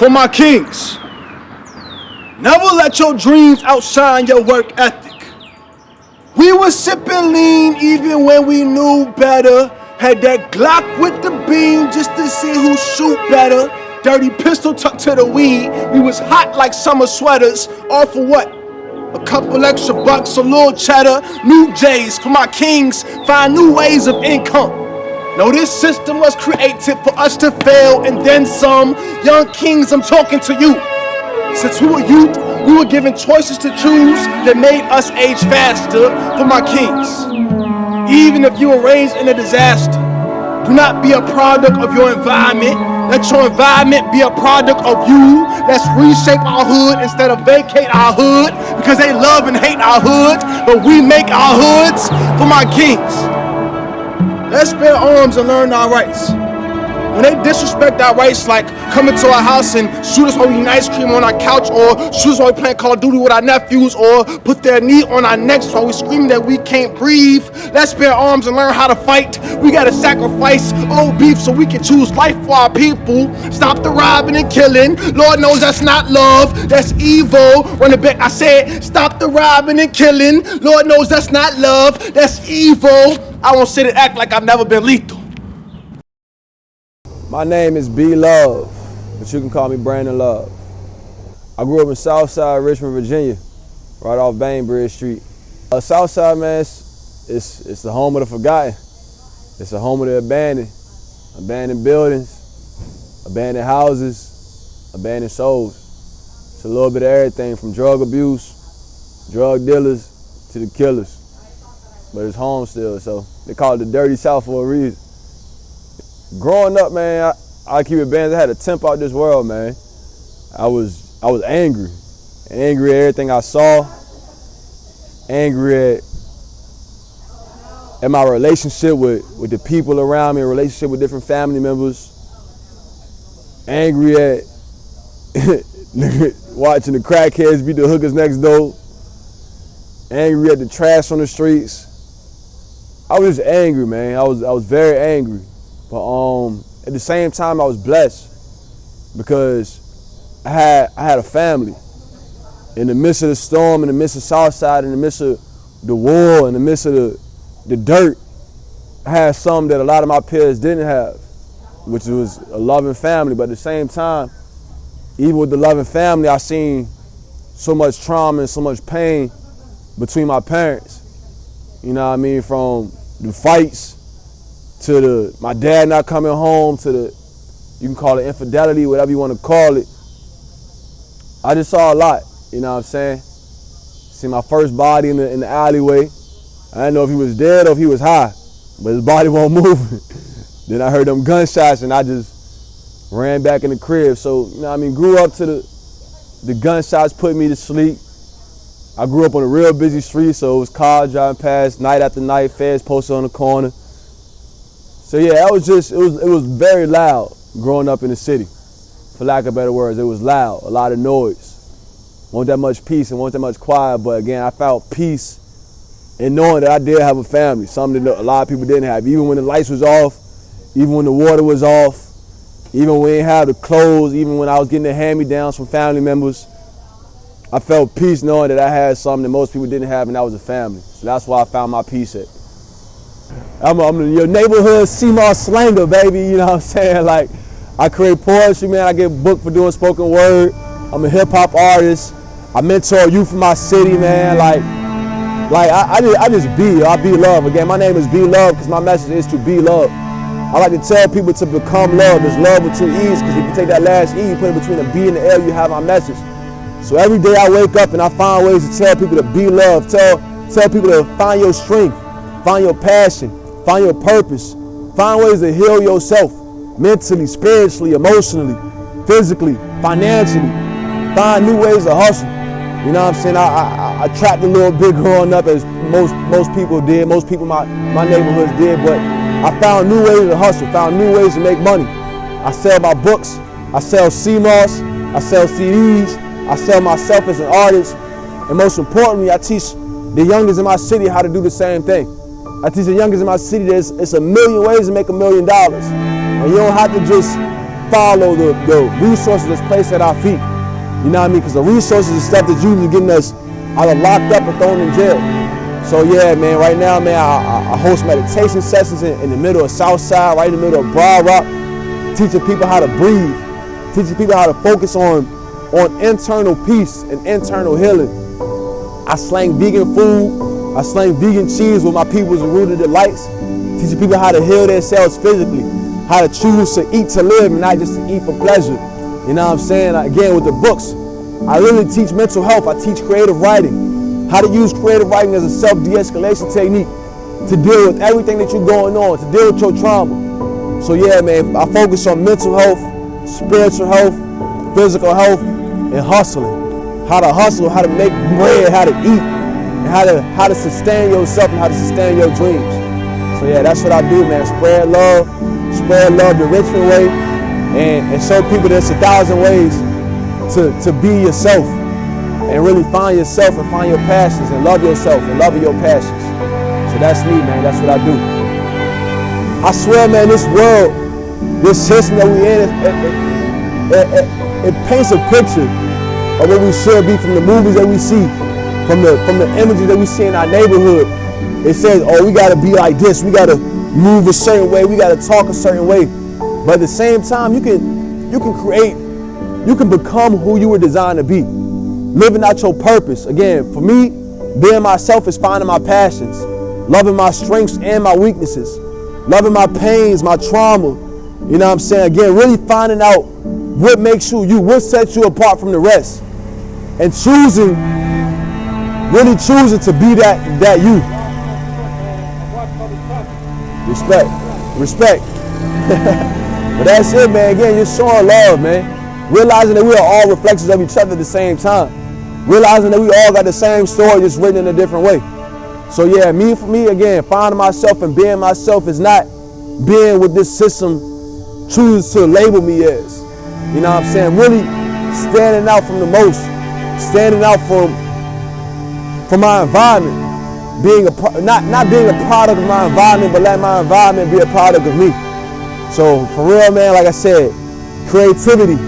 For my kings, never let your dreams outshine your work ethic. We was sipping lean even when we knew better. Had that Glock with the beam just to see who shoot better. Dirty pistol tucked to the weed. We was hot like summer sweaters. All for what? A couple extra bucks, a little cheddar. New J's for my kings. Find new ways of income. No, this system was created for us to fail and then some. Young kings, I'm talking to you. Since we were youth, we were given choices to choose that made us age faster. For my kings, even if you were raised in a disaster, do not be a product of your environment. Let your environment be a product of you. Let's reshape our hood instead of vacate our hood, because they love and hate our hood, but we make our hoods. For my kings, let's bear arms and learn our rights. When they disrespect our rights, like coming to our house and shoot us while we eating ice cream on our couch, or shoot us while we playing Call of Duty with our nephews, or put their knee on our necks while we scream that we can't breathe. Let's bear arms and learn how to fight. We gotta sacrifice old beef so we can choose life for our people. Stop the robbing and killing. Lord knows that's not love, that's evil. Run it back, I said, stop the robbing and killing. Lord knows that's not love, that's evil. I won't sit and act like I've never been lethal. My name is B Love, but you can call me Brandon Love. I grew up in Southside, Richmond, Virginia, right off Bainbridge Street. Southside, man, it's the home of the forgotten. It's the home of the abandoned buildings, abandoned houses, abandoned souls. It's a little bit of everything from drug abuse, drug dealers, to the killers. But it's home still, so they call it the Dirty South for a reason. Growing up, man, I keep it banned. I had a temp out this world, man. I was angry at everything I saw, angry at my relationship with the people around me, a relationship with different family members, angry at watching the crackheads beat the hookers next door, angry at the trash on the streets. I was just angry, man. I was very angry. But at the same time, I was blessed because I had a family. In the midst of the storm, in the midst of Southside, in the midst of the war, in the midst of the dirt, I had something that a lot of my peers didn't have, which was a loving family. But at the same time, even with the loving family, I seen so much trauma and so much pain between my parents. You know what I mean? From the fights, to my dad not coming home, to you can call it infidelity, whatever you want to call it. I just saw a lot, you know what I'm saying? See my first body in the alleyway. I didn't know if he was dead or if he was high, but his body won't move. Then I heard them gunshots and I just ran back in the crib. So, you know what I mean, grew up to the gunshots put me to sleep. I grew up on a real busy street, so it was cars driving past night after night, feds posted on the corner. So yeah, it was very loud growing up in the city. For lack of better words, it was loud, a lot of noise. Wasn't that much peace and wasn't that much quiet, but again, I felt peace in knowing that I did have a family, something that a lot of people didn't have. Even when the lights was off, even when the water was off, even when we didn't have the clothes, even when I was getting the hand-me-downs from family members, I felt peace knowing that I had something that most people didn't have, and that was a family. So that's why I found my peace at. I'm your neighborhood CMOS slanger, baby, you know what I'm saying? Like, I create poetry, man. I get booked for doing spoken word. I'm a hip hop artist. I mentor youth in my city, man. I just be. I be love. Again, my name is Be Love because my message is to be love. I like to tell people to become love. There's love with two E's, because if you take that last E, you put it between a B and the L, you have my message. So every day I wake up and I find ways to tell people to be love. Tell people to find your strength, find your passion, find your purpose, find ways to heal yourself mentally, spiritually, emotionally, physically, financially. Find new ways to hustle. You know what I'm saying? I trapped a little bit growing up, as most people did, most people in my neighborhoods did, but I found new ways to hustle, found new ways to make money. I sell my books, I sell CMOS, I sell CDs, I sell myself as an artist, and most importantly, I teach the youngest in my city how to do the same thing. I teach the youngest in my city that it's a million ways to make $1 million. And you don't have to just follow the resources that's placed at our feet. You know what I mean? Because the resources is stuff that's usually getting us either locked up or thrown in jail. So yeah, man, right now, man, I host meditation sessions in the middle of Southside, right in the middle of Broad Rock, teaching people how to breathe, teaching people how to focus on internal peace and internal healing. I slang vegan food, I slang vegan cheese with my people's rooted delights, teaching people how to heal themselves physically, how to choose to eat to live and not just to eat for pleasure. You know what I'm saying? Again, with the books, I really teach mental health. I teach creative writing, how to use creative writing as a self-de-escalation technique to deal with everything that you're going on, to deal with your trauma. So yeah, man, I focus on mental health, spiritual health, physical health, and hustling. How to hustle, how to make bread, how to eat, and how to sustain yourself and how to sustain your dreams. So yeah, that's what I do, man. Spread love the Richmond way, and show people there's 1,000 ways to be yourself and really find yourself and find your passions and love yourself and love your passions. So that's me, man. That's what I do. I swear, man, this world, this system that we in, it paints a picture of what we should be from the movies that we see, from the images that we see in our neighborhood. It says, oh, we gotta be like this, we gotta move a certain way, we gotta talk a certain way. But at the same time, you can become who you were designed to be. Living out your purpose. Again, for me, being myself is finding my passions, loving my strengths and my weaknesses, loving my pains, my trauma. You know what I'm saying? Again, really finding out what makes you, what sets you apart from the rest. And really choosing to be that you. Respect. But that's it, man. Again, you're showing love, man. Realizing that we are all reflections of each other at the same time. Realizing that we all got the same story, just written in a different way. So yeah, for me, again, finding myself and being myself is not being what this system chooses to label me as. You know what I'm saying? Really standing out from the most, standing out from my environment, not being a product of my environment, but let my environment be a product of me. So for real, man, like I said, creativity,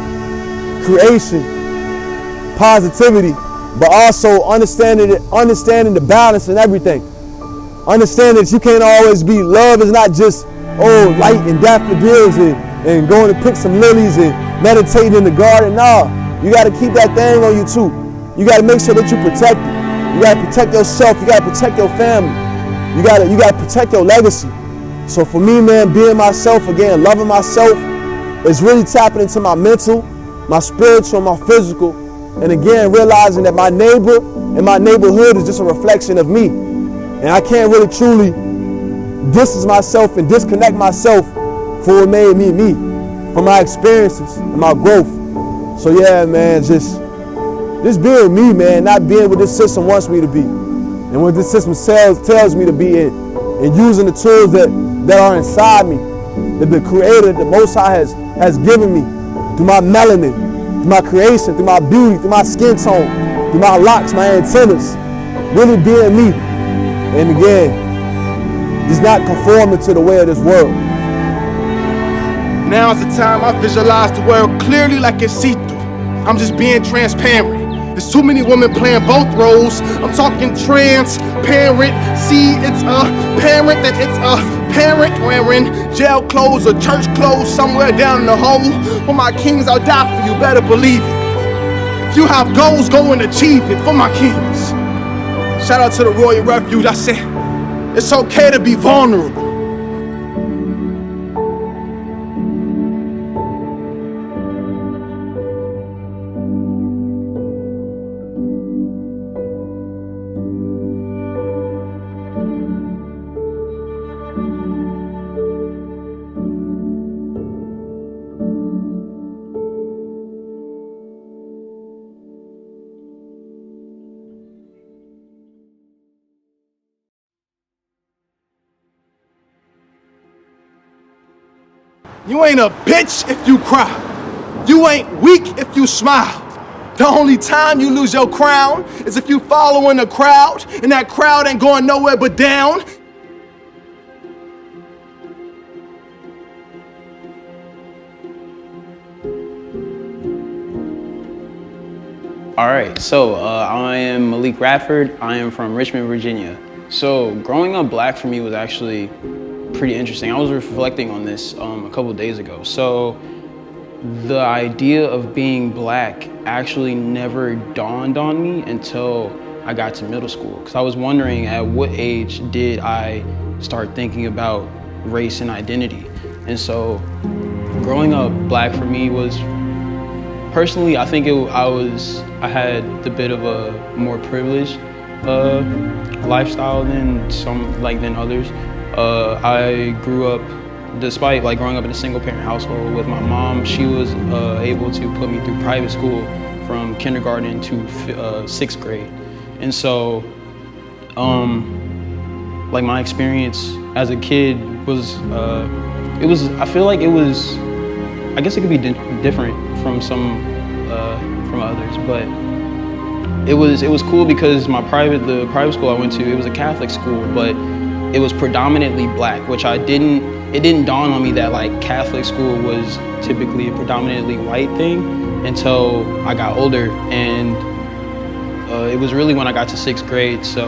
creation, positivity, but also understanding the balance and everything. Understanding that you can't always be, love is not just, oh, light and daffodils and going to pick some lilies and meditating in the garden. No, you got to keep that thing on you too. You got to make sure that you protect it. You got to protect yourself. You got to protect your family. You got to protect your legacy. So for me, man, being myself, again, loving myself is really tapping into my mental, my spiritual, my physical, and again, realizing that my neighbor and my neighborhood is just a reflection of me. And I can't really truly distance myself and disconnect myself from what made me me, from my experiences and my growth. So yeah, man, just being me, man, not being what this system wants me to be. And what this system tells me to be in. And using the tools that are inside me, that the Creator, the Most High has given me, through my melanin, through my creation, through my beauty, through my skin tone, through my locks, my antennas, really being me. And again, just not conforming to the way of this world. Now is the time I visualize the world clearly like it's see-through. I'm just being transparent. There's too many women playing both roles. I'm talking transparent. See, it's apparent that it's a parent wearing jail clothes or church clothes somewhere down in the hole. For my kings, I'll die for you, better believe it. If you have goals, go and achieve it for my kings. Shout out to the Royal Refuge. I said, it's okay to be vulnerable. You ain't a bitch if you cry. You ain't weak if you smile. The only time you lose your crown is if you following the crowd, and that crowd ain't going nowhere but down. All right, so I am Malik Radford. I am from Richmond, Virginia. So growing up black for me was actually pretty interesting. I was reflecting on this a couple of days ago. So the idea of being black actually never dawned on me until I got to middle school. Because I was wondering, at what age did I start thinking about race and identity? And so growing up black for me was, personally, I think I had the bit of a more privileged lifestyle than others. I grew up, despite growing up in a single parent household with my mom, she was able to put me through private school from kindergarten to sixth grade. And so, my experience as a kid was, I feel like it was, I guess it could be different from from others, but it was cool because the private school I went to, it was a Catholic school, but it was predominantly black, which it didn't dawn on me that Catholic school was typically a predominantly white thing until I got older. And it was really when I got to sixth grade. So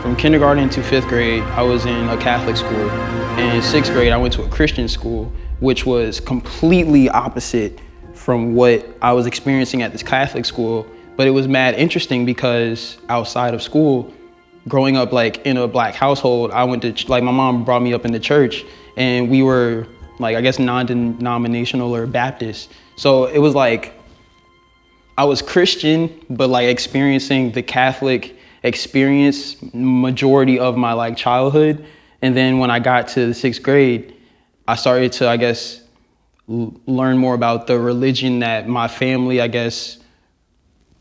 from kindergarten to fifth grade, I was in a Catholic school, and in sixth grade I went to a Christian school, which was completely opposite from what I was experiencing at this Catholic school. But it was mad interesting because outside of school, growing up in a black household, I went to, my mom brought me up in the church, and we were I guess non-denominational or Baptist. So it was I was Christian, but experiencing the Catholic experience majority of my childhood. And then when I got to the sixth grade, I started to, I guess, learn more about the religion that my family, I guess,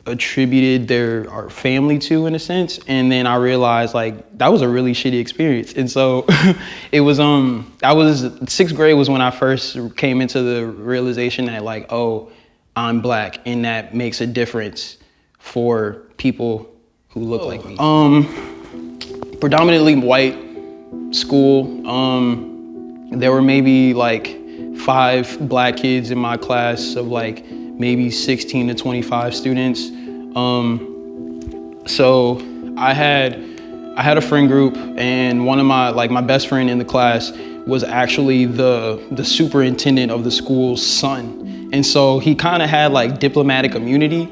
attributed our family to, in a sense. And then I realized that was a really shitty experience. And so it was sixth grade was when I first came into the realization that oh, I'm black, and that makes a difference for people who look like me. Predominantly white school. There were maybe 5 black kids in my class of maybe 16 to 25 students. So I had a friend group, and one of my best friend in the class was actually the superintendent of the school's son. And so he kind of had diplomatic immunity.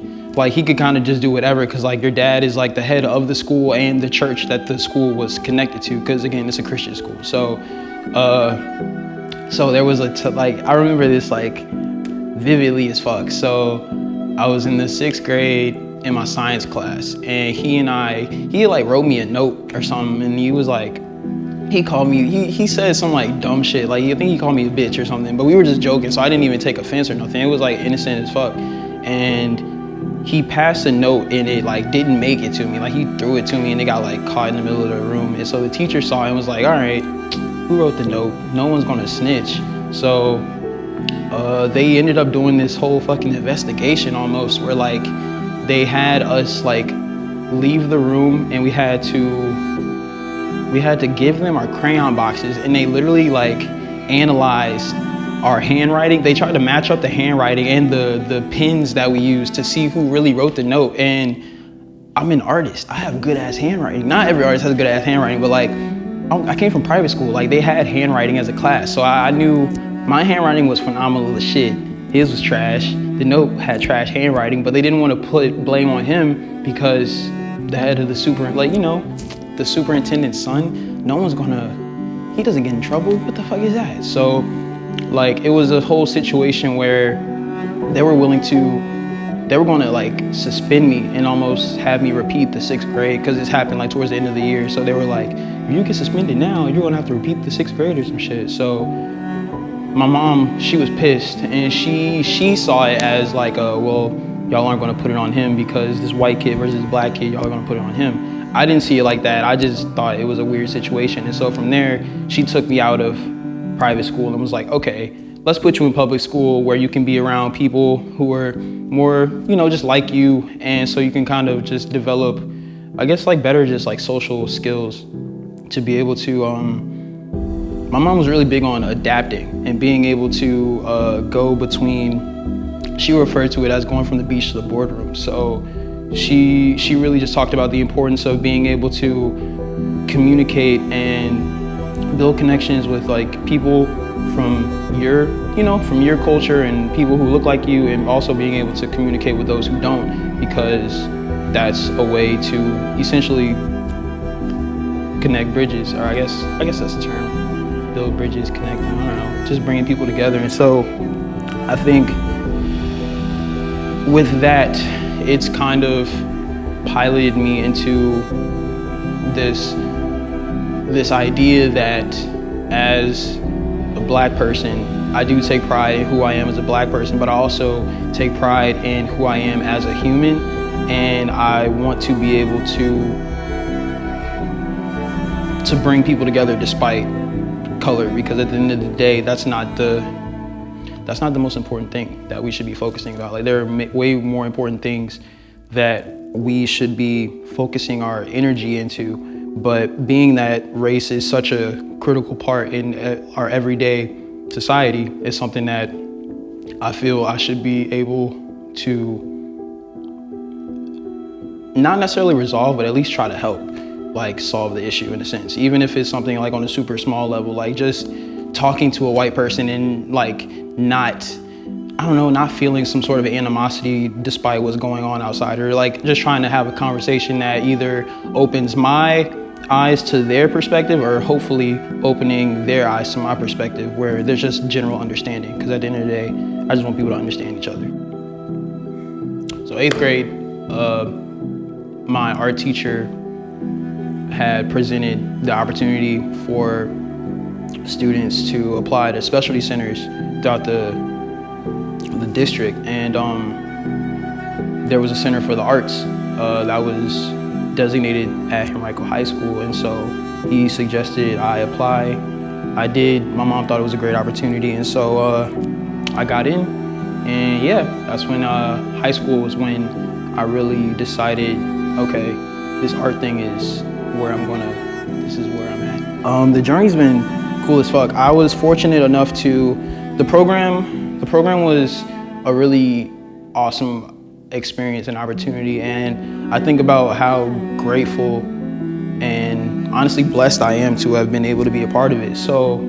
He could kind of just do whatever, because your dad is the head of the school and the church that the school was connected to, because again, it's a Christian school. So there was I remember this vividly as fuck. So I was in the sixth grade in my science class, and he had wrote me a note or something, and he was he called me, he said some dumb shit, I think he called me a bitch or something, but we were just joking, so I didn't even take offense or nothing. It was innocent as fuck. And he passed a note, and it didn't make it to me. He threw it to me, and it got caught in the middle of the room. And so the teacher saw it and was all right, who wrote the note? No one's gonna snitch. So they ended up doing this whole fucking investigation almost, where they had us leave the room, and we had to give them our crayon boxes, and they literally analyzed our handwriting. They tried to match up the handwriting and the pens that we used to see who really wrote the note. And I'm an artist. I have good ass handwriting. Not every artist has good ass handwriting, but I came from private school. They had handwriting as a class, so I knew my handwriting was phenomenal as shit. His was trash. The note had trash handwriting, but they didn't want to put blame on him because the head of the the superintendent's son, he doesn't get in trouble. What the fuck is that? So it was a whole situation where they were going to suspend me and almost have me repeat the sixth grade, because this happened towards the end of the year. So they were if you get suspended now, you're gonna have to repeat the sixth grade or some shit. So my mom, she was pissed, and she saw it as well, y'all aren't gonna put it on him because this white kid versus this black kid, y'all are gonna put it on him. I didn't see it like that. I just thought it was a weird situation. And so from there, she took me out of private school and was okay, let's put you in public school where you can be around people who are more, just like you. And so you can kind of just develop, I guess, better just social skills to be able to, my mom was really big on adapting and being able to go between, she referred to it as going from the beach to the boardroom. So she really just talked about the importance of being able to communicate and build connections with like people from your from your culture and people who look like you, and also being able to communicate with those who don't, because that's a way to essentially connect bridges, or I guess that's the term. Build bridges, connect, I don't know, just bringing people together. And so I think with that, it's kind of piloted me into this idea that as a black person, I do take pride in who I am as a black person, but I also take pride in who I am as a human, and I want to be able to bring people together despite color, because at the end of the day, that's not the most important thing that we should be focusing about. Like, there are way more important things that we should be focusing our energy into. But being that race is such a critical part in our everyday society, is something that I feel I should be able to not necessarily resolve, but at least try to help like solve the issue in a sense. Even if it's something like on a super small level, like just talking to a white person and like not feeling some sort of animosity despite what's going on outside, or like just trying to have a conversation that either opens my eyes to their perspective, or hopefully opening their eyes to my perspective, where there's just general understanding. Because at the end of the day, I just want people to understand each other. So 8th grade, my art teacher had presented the opportunity for students to apply to specialty centers throughout the district, and there was a center for the arts that was designated at Henrico High School, and so he suggested I apply. I did. My mom thought it was a great opportunity, and so I got in. And yeah, that's when high school was when I really decided, okay, this art thing is where this is where I'm at. The journey's been cool as fuck. I was fortunate enough to, the program was a really awesome experience and opportunity, and I think about how grateful and honestly blessed I am to have been able to be a part of it. So,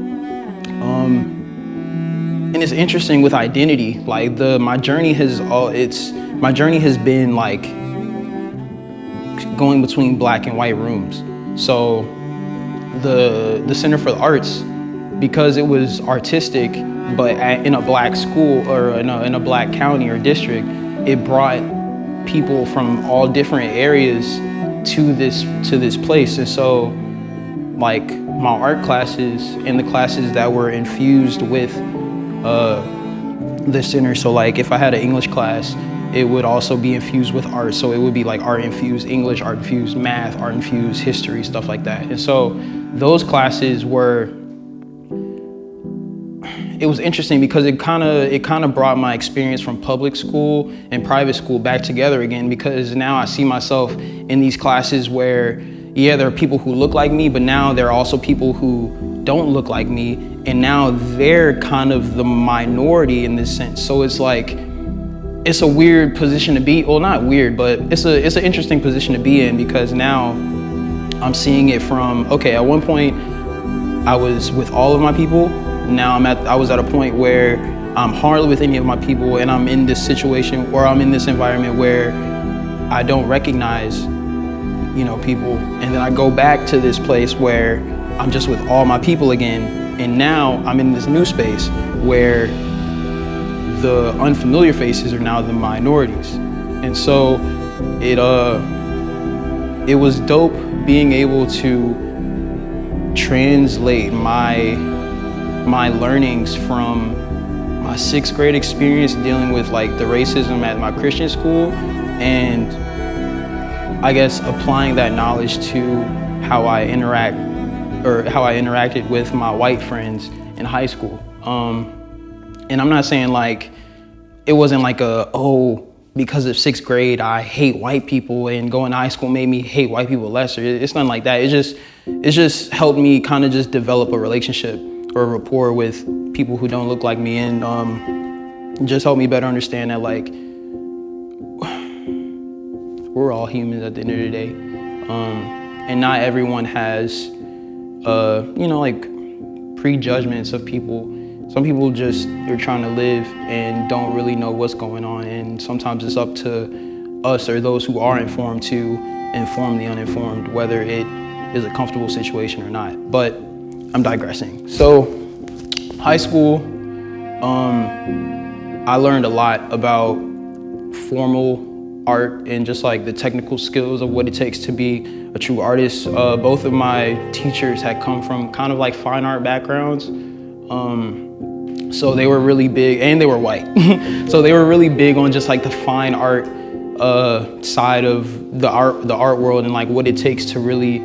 and it's interesting with identity, like my journey has been like going between black and white rooms. So the Center for the Arts, because it was artistic, but in a black school or in a black county or district, it brought people from all different areas to this place. And so like my art classes and the classes that were infused with the center, so like if I had an English class, it would also be infused with art. So it would be like art infused English, art infused math, art infused history, stuff like that. And so those classes it was interesting because it kind of brought my experience from public school and private school back together again, because now I see myself in these classes where, yeah, there are people who look like me, but now there are also people who don't look like me, and now they're kind of the minority in this sense. So it's like, it's a weird position to be, well, not weird, but it's an interesting position to be in, because now I'm seeing it from, okay, at one point I was with all of my people. Now I was at a point where I'm hardly with any of my people, and I'm in this situation, or I'm in this environment where I don't recognize, people. And then I go back to this place where I'm just with all my people again. And now I'm in this new space where the unfamiliar faces are now the minorities. And so it was dope being able to translate my learnings from my 6th grade experience dealing with like the racism at my Christian school, and I guess applying that knowledge to how I interacted with my white friends in high school. And I'm not saying like, it wasn't like because of 6th grade, I hate white people and going to high school made me hate white people lesser. It's nothing like that. It just helped me kind of just develop a relationship or a rapport with people who don't look like me, and just helped me better understand that like, we're all humans at the end of the day. And not everyone has, like prejudgments of people. Some people just are trying to live and don't really know what's going on. And sometimes it's up to us or those who are informed to inform the uninformed, whether it is a comfortable situation or not. But I'm digressing. So high school, I learned a lot about formal art and just like the technical skills of what it takes to be a true artist. Both of my teachers had come from kind of like fine art backgrounds. So they were really big, and they were white. So they were really big on just like the fine art side of the art world and like what it takes to really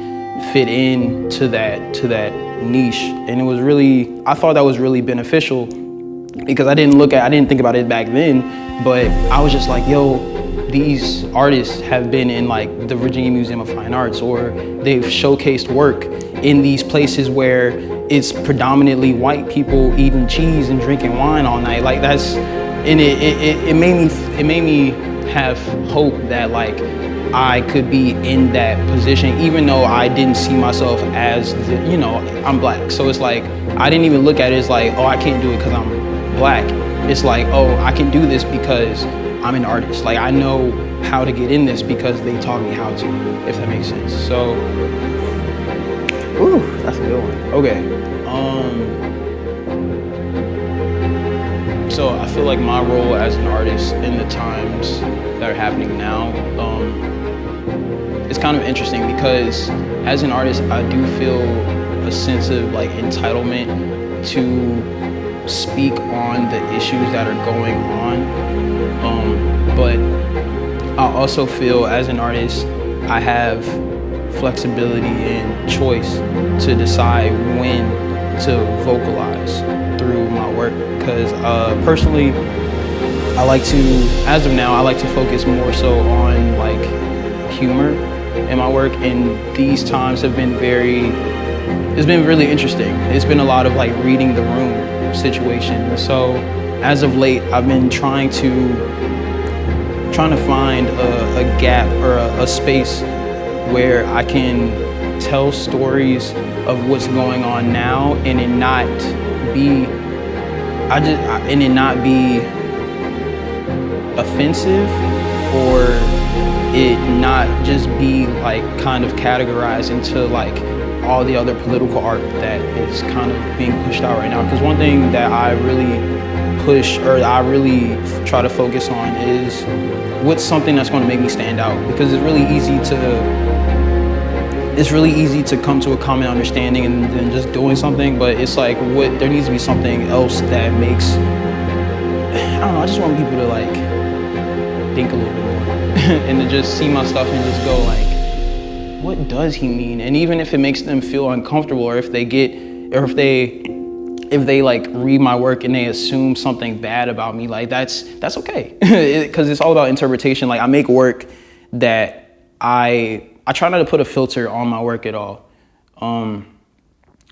fit in to that niche. And it was really, I thought that was really beneficial because I didn't think about it back then, but I was just like, yo, these artists have been in like the Virginia Museum of Fine Arts, or they've showcased work in these places where it's predominantly white people eating cheese and drinking wine all night. Like that's, and it made me have hope that like I could be in that position, even though I didn't see myself as I'm black. So it's like, I didn't even look at it as like, oh, I can't do it because I'm black. It's like, oh, I can do this because I'm an artist. Like I know how to get in this because they taught me how to, if that makes sense. So, ooh, that's a good one. Okay. So I feel like my role as an artist in the times that are happening now, it's kind of interesting because as an artist, I do feel a sense of like entitlement to speak on the issues that are going on. But I also feel as an artist, I have flexibility and choice to decide when to vocalize through my work. Because personally, I like to, as of now, I like to focus more so on like humor in my work. And these times have been it's been really interesting. It's been a lot of like reading the room situation. So as of late, I've been trying to find a gap or a space where I can tell stories of what's going on now and it not be offensive, or it not just be like kind of categorized into like all the other political art that is kind of being pushed out right now. Because one thing that I really push, or I really try to focus on, is what's something that's going to make me stand out. Because it's really easy to come to a common understanding and then just doing something, but it's like there needs to be something else that makes, I don't know, I just want people to like think a little bit more and to just see my stuff and just go like, what does he mean? And even if it makes them feel uncomfortable, or if they like read my work and they assume something bad about me, like that's okay. Because it's all about interpretation. Like I make work that I try not to put a filter on my work at all.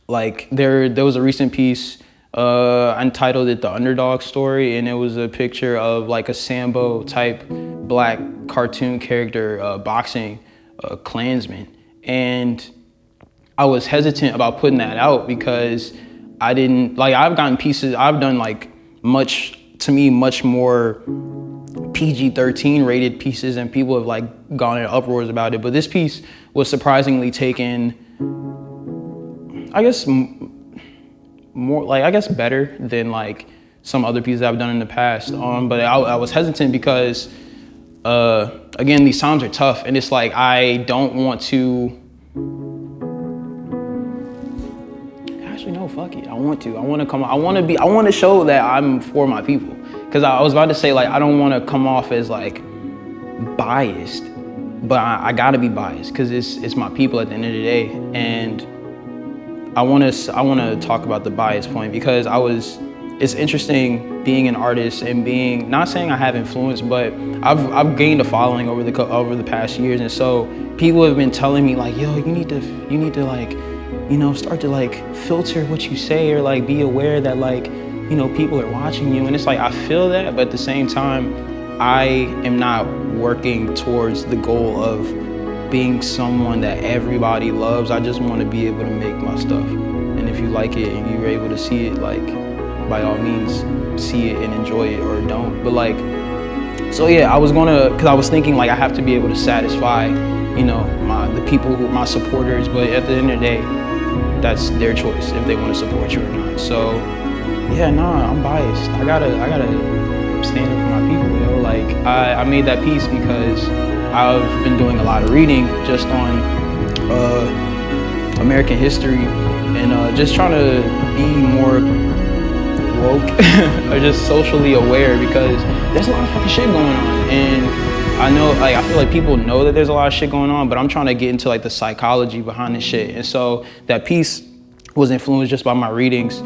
Like there was a recent piece, I entitled it The Underdog Story, and it was a picture of like a Sambo type black cartoon character boxing a Klansman. And I was hesitant about putting that out because I've done like much more PG-13 rated pieces, and people have like gone in uproars about it. But this piece was surprisingly taken, I guess, better than like some other pieces I've done in the past. But I was hesitant because, again, these times are tough, and it's like I don't want to. Actually, no, fuck it. I want to show that I'm for my people. Because I was about to say, like, I don't want to come off as like biased, but I gotta be biased because it's my people at the end of the day. And I want to talk about the bias point because it's interesting being an artist and being, not saying I have influence, but I've gained a following over the past years. And so people have been telling me like, yo, you need to like, start to like filter what you say, or like be aware that like, people are watching you. And it's like, I feel that, but at the same time, I am not working towards the goal of being someone that everybody loves. I just want to be able to make my stuff. And if you like it and you're able to see it, like, by all means, see it and enjoy it, or don't. But like, so yeah, I was cause I was thinking like I have to be able to satisfy, you know, the people my supporters, but at the end of the day, that's their choice if they want to support you or not. So yeah, nah, I'm biased. I gotta stand up for my people, yo. Like, I made that piece because I've been doing a lot of reading just on American history and just trying to be more woke or just socially aware, because there's a lot of fucking shit going on. And I know, like, I feel like people know that there's a lot of shit going on, but I'm trying to get into like the psychology behind this shit. And so that piece was influenced just by my readings,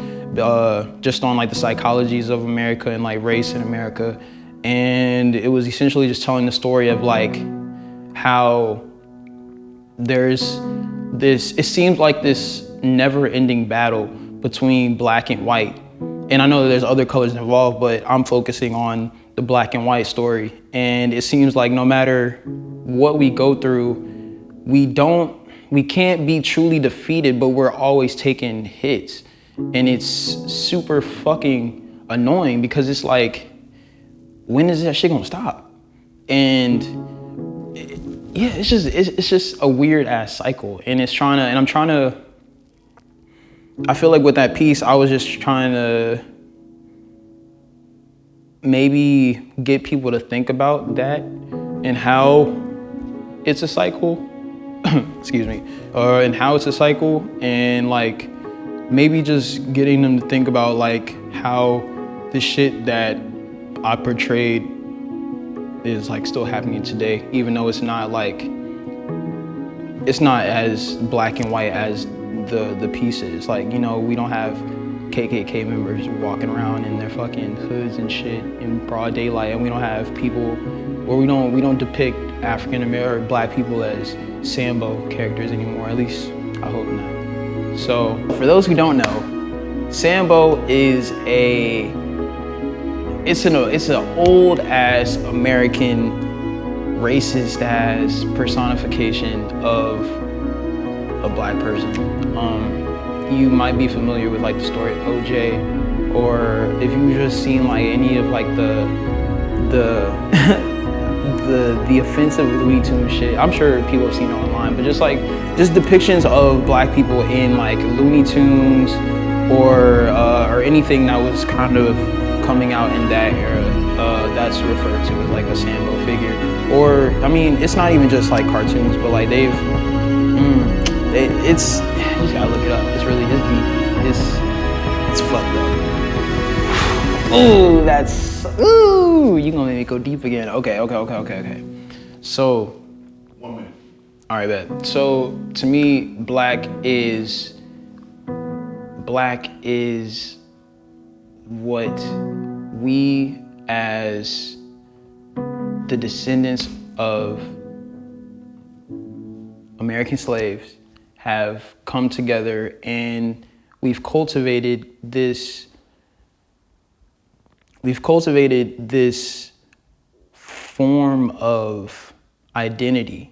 just on like the psychologies of America and like race in America. And it was essentially just telling the story of like how there's this, it seems like this never-ending battle between black and white. And I know that there's other colors involved, but I'm focusing on the black and white story. And it seems like no matter what we go through, we can't be truly defeated, but we're always taking hits. And it's super fucking annoying, because it's like, when is that shit gonna stop? And yeah, it's just a weird ass cycle. And I feel like with that piece, I was just trying to maybe get people to think about that and how it's a cycle, excuse me, and how it's a cycle, and like maybe just getting them to think about like how the shit that I portrayed is like still happening today, even though it's not as black and white as the pieces. Like, you know, we don't have KKK members walking around in their fucking hoods and shit in broad daylight, and we don't have people, or we don't depict African American black people as Sambo characters anymore. At least I hope not. So for those who don't know, Sambo is it's an old ass American racist ass personification of a black person. You might be familiar with like the story of OJ, or if you've just seen like any of like the offensive Looney Tunes shit. I'm sure people have seen it online, but just depictions of black people in like Looney Tunes or anything that was kind of coming out in that era, that's referred to as like a Sambo figure. Or, I mean, it's not even just like cartoons, but like you just gotta look it up. It's really just deep. It's fucked up. Ooh, you gonna make me go deep again. Okay. So, 1 minute. All right, bet. So to me, black is what we as the descendants of American slaves have come together, and we've cultivated this form of identity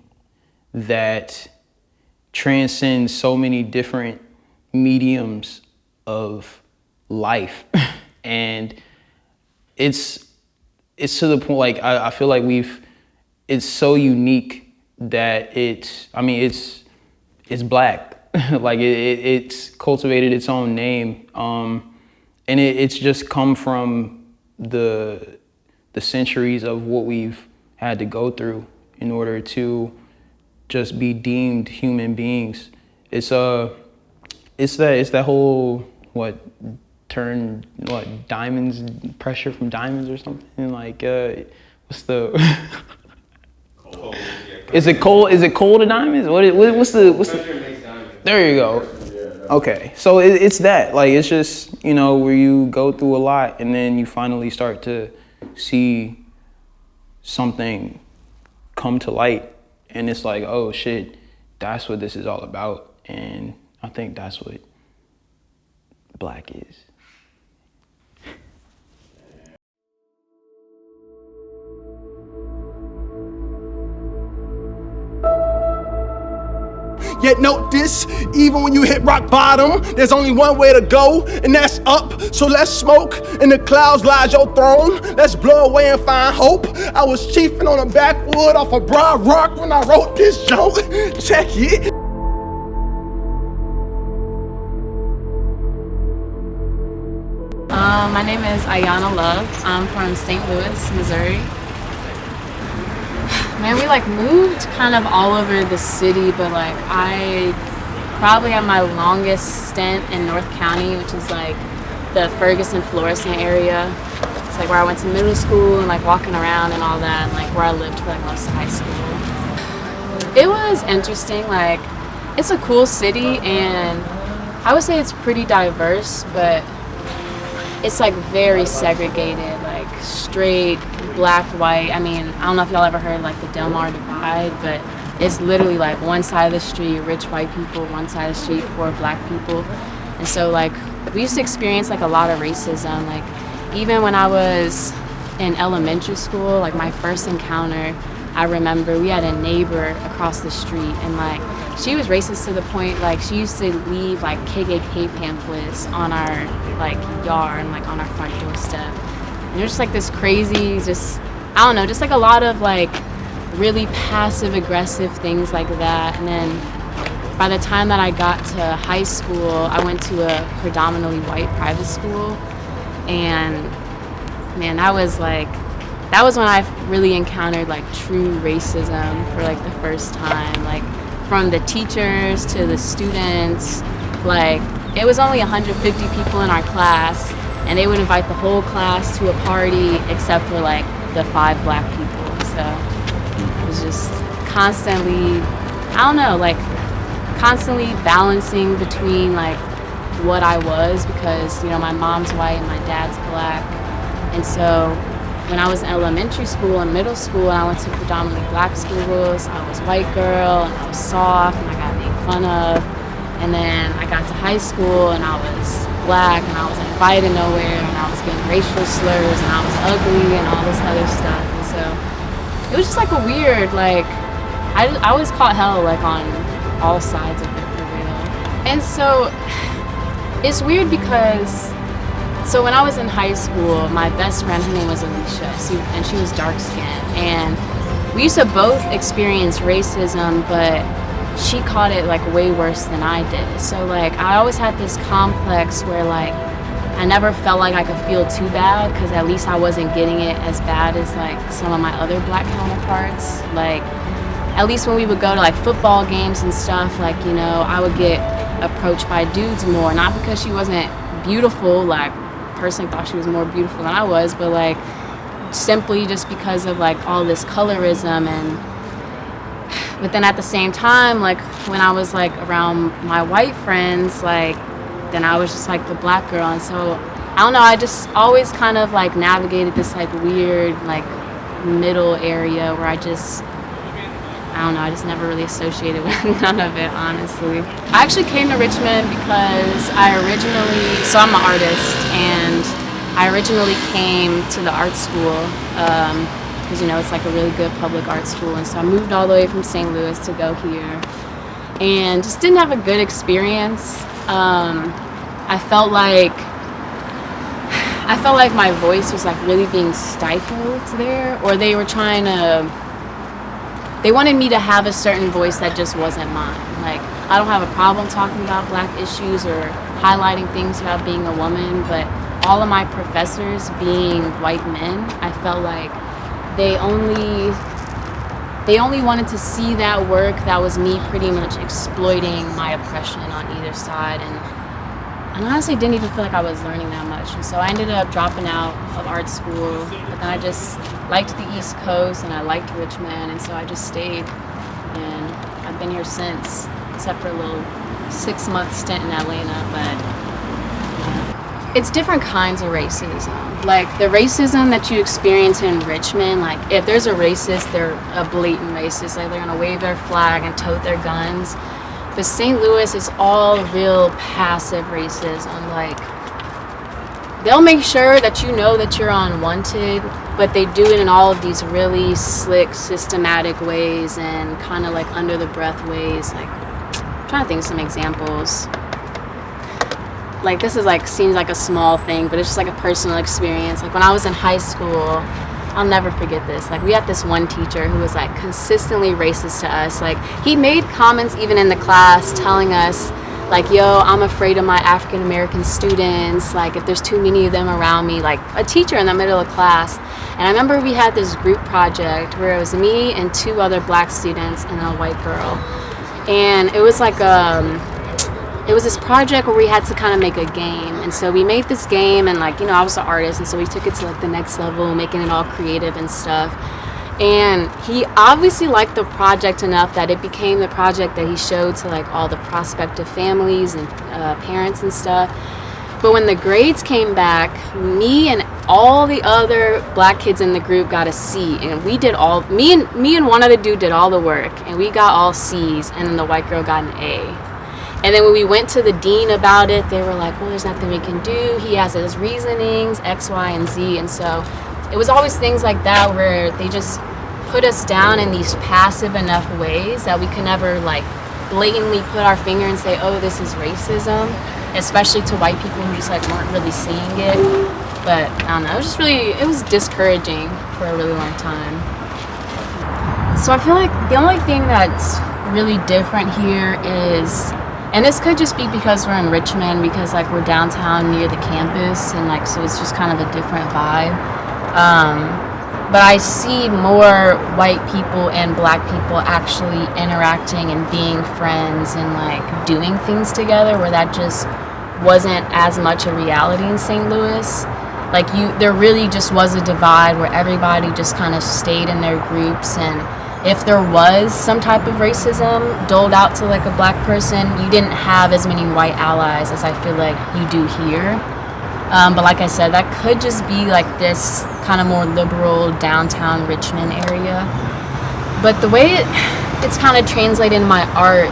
that transcends so many different mediums of life. And it's to the point, like, I feel like it's so unique that it's black. Like it's cultivated its own name. And it's just come from the centuries of what we've had to go through in order to just be deemed human beings. It's that whole diamonds, pressure from diamonds or something, like what's the Coal. is it coal to diamonds? What's the there you go. Okay, so it's that, like, it's just, you know, where you go through a lot and then you finally start to see something come to light, and it's like, oh shit, that's what this is all about. And I think that's what black is. Yet note this, even when you hit rock bottom, there's only one way to go, and that's up. So let's smoke, in the clouds lies your throne. Let's blow away and find hope. I was chiefing on a backwood off a broad rock when I wrote this joke. Check it. My name is Ayana Love. I'm from St. Louis, Missouri. Man, we moved kind of all over the city, but I probably had my longest stint in North County, which is the Ferguson, Florissant area. It's where I went to middle school and walking around and all that, and where I lived for most of high school. It was interesting. It's a cool city, and I would say it's pretty diverse, but it's very segregated, straight black, white. I mean, I don't know if y'all ever heard the Del Mar divide, but it's literally one side of the street rich white people, one side of the street poor black people. And so we used to experience a lot of racism. Even when I was in elementary school, my first encounter, I remember we had a neighbor across the street, and she was racist to the point she used to leave KKK pamphlets on our yard and on our front doorstep. And there's just this crazy, I don't know, just a lot of really passive aggressive things like that. And then by the time that I got to high school, I went to a predominantly white private school, and man, that was when I really encountered true racism for the first time, from the teachers to the students. It was only 150 people in our class, and they would invite the whole class to a party except for the 5 black people. So it was just constantly, I don't know, constantly balancing between what I was, because my mom's white and my dad's black. And so when I was in elementary school and middle school, and I went to predominantly black schools, I was white girl, and I was soft, and I got made fun of. And then I got to high school, and I was black, and I was invited nowhere, and I was getting racial slurs, and I was ugly, and all this other stuff. And so it was just a weird, I always caught hell on all sides of it, for real. And so it's weird because, so when I was in high school, my best friend, her name was Alicia, and she was dark skinned, and we used to both experience racism, but she caught it way worse than I did. So I always had this complex where I never felt I could feel too bad, because at least I wasn't getting it as bad as some of my other black counterparts. At least when we would go to football games and stuff, I would get approached by dudes more, not because she wasn't beautiful, personally thought she was more beautiful than I was, but simply just because of all this colorism. And but then at the same time, when I was around my white friends, then I was just the black girl. And so I don't know, I just always kind of navigated this weird middle area where I don't know, I just never really associated with none of it, honestly. I actually came to Richmond because so I'm an artist, and I originally came to the art school, because it's a really good public art school. And so I moved all the way from St. Louis to go here, and just didn't have a good experience. I felt like my voice was really being stifled there, or they wanted me to have a certain voice that just wasn't mine. I don't have a problem talking about black issues or highlighting things about being a woman, but all of my professors being white men, I felt they only wanted to see that work that was me pretty much exploiting my oppression on either side. And I honestly didn't even feel I was learning that much. And so I ended up dropping out of art school, but then I just liked the East Coast, and I liked Richmond, and so I just stayed. And I've been here since, except for a little 6-month stint in Atlanta. But it's different kinds of racism. The racism that you experience in Richmond, if there's a racist, they're a blatant racist. They're gonna wave their flag and tote their guns. But St. Louis is all real passive racism. They'll make sure that you know that you're unwanted, but they do it in all of these really slick, systematic ways, and kind of under the breath ways. I'm trying to think of some examples. Like this is like seems like a small thing, but it's just like a personal experience. Like when I was in high school, I'll never forget this. Like we had this one teacher who was like consistently racist to us. Like he made comments even in the class telling us like, yo, I'm afraid of my African American students. Like if there's too many of them around me, like a teacher in the middle of class. And I remember we had this group project where it was me and 2 other black students and a white girl. And it was like it was this project where we had to kind of make a game. And so we made this game, and like, you know, I was an artist, and so we took it to like the next level, making it all creative and stuff. And he obviously liked the project enough that it became the project that he showed to like all the prospective families and parents and stuff. But when the grades came back, me and all the other black kids in the group got a C, and we did all, me and one other dude did all the work, and we got all C's, and then the white girl got an A. And then when we went to the dean about it, they were like, well, there's nothing we can do. He has his reasonings, X, Y, and Z. And so it was always things like that where they just put us down in these passive enough ways that we could never like blatantly put our finger and say, oh, this is racism, especially to white people who just like weren't really seeing it. But I don't know, it was just really, it was discouraging for a really long time. So I feel like the only thing that's really different here is, and this could just be because we're in Richmond, because like we're downtown near the campus, and like so it's just kind of a different vibe. But I see more white people and black people actually interacting and being friends and like doing things together, where that just wasn't as much a reality in St. Louis. Like there really just was a divide where everybody just kind of stayed in their groups, and if there was some type of racism doled out to like a black person, you didn't have as many white allies as I feel like you do here. But like I said, that could just be like this kind of more liberal downtown Richmond area. But the way it's kind of translated in my art,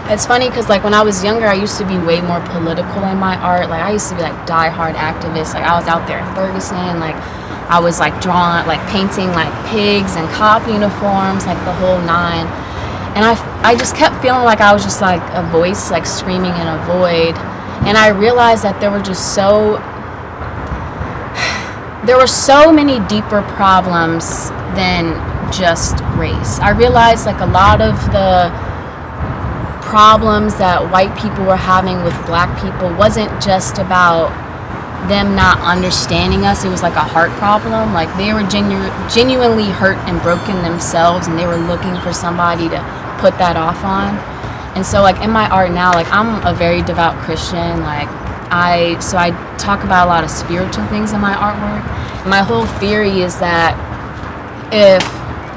it's funny because like when I was younger, I used to be way more political in my art. Like I used to be like diehard activist. Like I was out there in Ferguson, like I was like drawing, like painting like pigs and cop uniforms, like the whole 9. And I just kept feeling like I was just like a voice like screaming in a void. And I realized that there were so many deeper problems than just race. I realized like a lot of the problems that white people were having with black people wasn't just about them not understanding us. It was like a heart problem. Like they were genuinely hurt and broken themselves, and they were looking for somebody to put that off on. And so like in my art now, like I'm a very devout Christian. Like I talk about a lot of spiritual things in my artwork. My whole theory is that if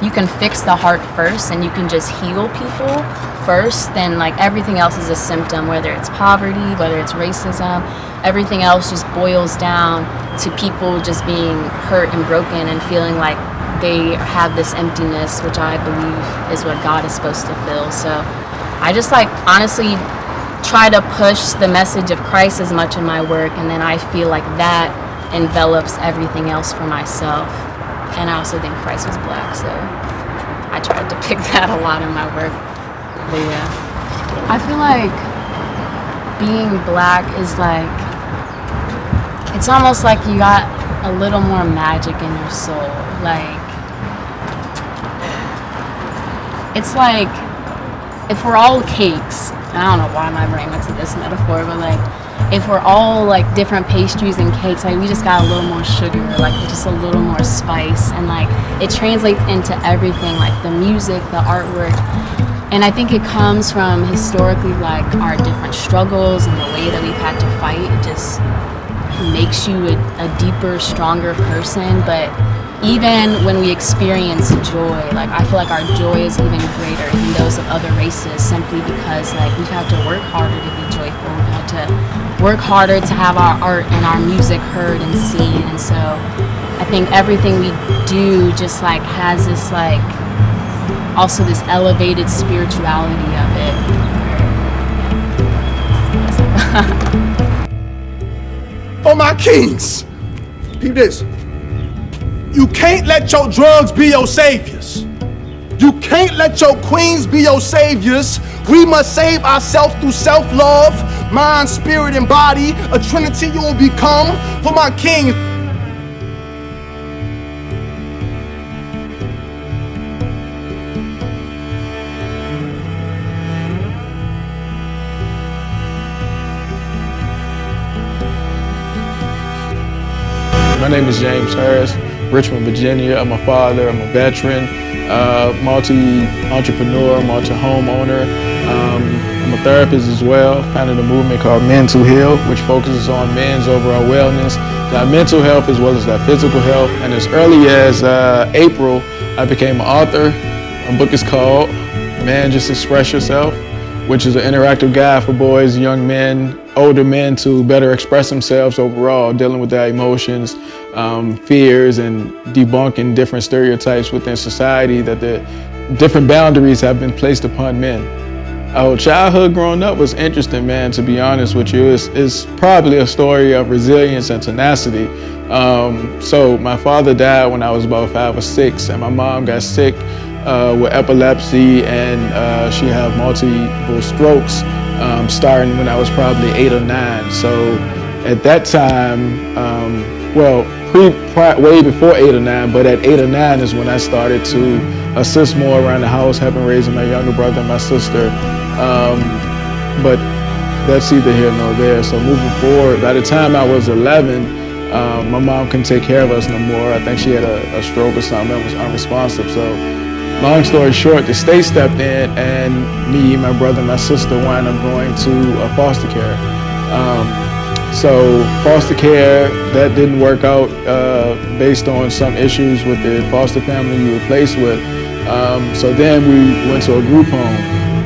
you can fix the heart first and you can just heal people first, then like everything else is a symptom, whether it's poverty, whether it's racism, everything else just boils down to people just being hurt and broken and feeling like they have this emptiness, which I believe is what God is supposed to fill. So I just like honestly try to push the message of Christ as much in my work, and then I feel like that envelops everything else for myself. And I also think Christ was black, so I try to depict that a lot in my work. But yeah, I feel like being black is like, it's almost like you got a little more magic in your soul. Like, it's like if we're all cakes, I don't know why my brain went to this metaphor, but like if we're all like different pastries and cakes, like we just got a little more sugar, like just a little more spice, and like it translates into everything, like the music, the artwork. And I think it comes from historically like our different struggles and the way that we've had to fight. It just makes you a deeper, stronger person. But even when we experience joy, like I feel like our joy is even greater than those of other races, simply because like we've had to work harder to be joyful. We've had to work harder to have our art and our music heard and seen. And so I think everything we do just like has this like also this elevated spirituality of it. For my kings, peep this. You can't let your drugs be your saviors. You can't let your queens be your saviors We must save ourselves through self-love, mind, spirit, and body. A trinity you will become for my king. My name is James Harris, Richmond, Virginia. I'm a father, I'm a veteran, multi-entrepreneur, multi-homeowner. I'm a therapist as well, founded a movement called Mental Heal, which focuses on men's overall wellness, their mental health as well as their physical health. And as early as April, I became an author. My book is called Man, Just Express Yourself, which is an interactive guide for boys, young men, older men to better express themselves overall, dealing with their emotions, fears, and debunking different stereotypes within society that the different boundaries have been placed upon men. Our childhood growing up was interesting, man, to be honest with you. It's probably a story of resilience and tenacity. So my father died when I was about 5 or 6, and my mom got sick with epilepsy, and she had multiple strokes starting when I was probably 8 or 9. So at that time, way before 8 or 9, but at 8 or 9 is when I started to assist more around the house, helping raising my younger brother and my sister. But that's either here nor there. So moving forward, by the time I was 11, my mom couldn't take care of us no more. I think she had a stroke or something and was unresponsive. So long story short, the state stepped in, and me, my brother, and my sister wound up going to foster care. So foster care, that didn't work out based on some issues with the foster family we were placed with. So then we went to a group home,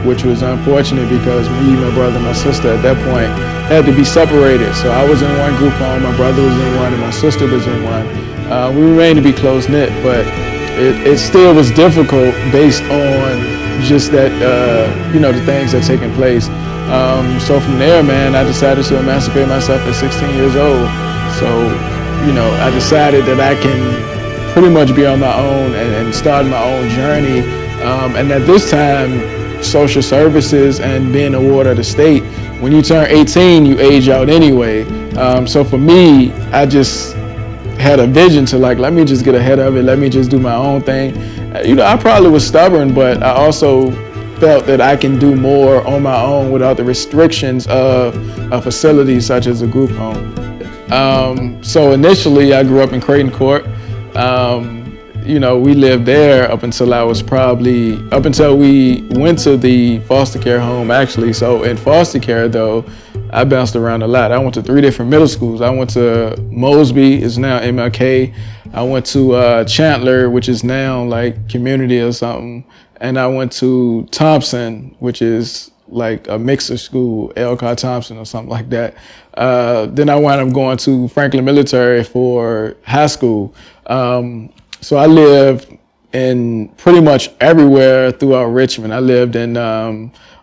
which was unfortunate because me, my brother, and my sister at that point had to be separated. So I was in one group home, my brother was in one, and my sister was in one. We remained to be close-knit, but it still was difficult based on just that, the things that taken place. So from there, man, I decided to emancipate myself at 16 years old. So, I decided that I can pretty much be on my own and start my own journey. And at this time, social services and being a ward of the state, when you turn 18, you age out anyway. So for me, I just had a vision to let me just get ahead of it. Let me just do my own thing. I probably was stubborn, but I also felt that I can do more on my own without the restrictions of a facility such as a group home. So initially I grew up in Creighton Court. We lived there up until we went to the foster care home actually. So in foster care though, I bounced around a lot. I went to 3 different middle schools. I went to Mosby, it's now MLK. I went to Chandler, which is now like community or something. And I went to Thompson, which is like a mixer school, Elcott Thompson or something like that. Then I wound up going to Franklin Military for high school. So I lived in pretty much everywhere throughout Richmond. I lived in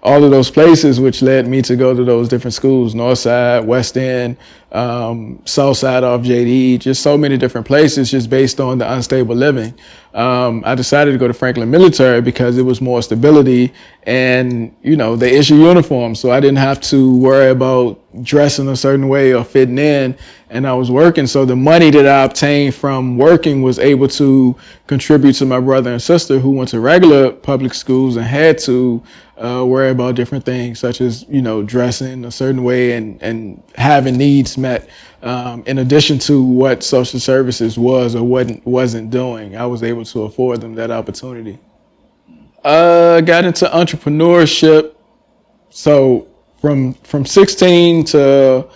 all of those places, which led me to go to those different schools, North Side, West End, South Side off JD, just so many different places just based on the unstable living. I decided to go to Franklin Military because it was more stability and, they issue uniforms. So I didn't have to worry about dressing a certain way or fitting in, and I was working. So the money that I obtained from working was able to contribute to my brother and sister who went to regular public schools and had to worry about different things such as, dressing a certain way and having needs met. In addition to what social services was or wasn't doing, I was able to afford them that opportunity. Got into entrepreneurship. So from 16 to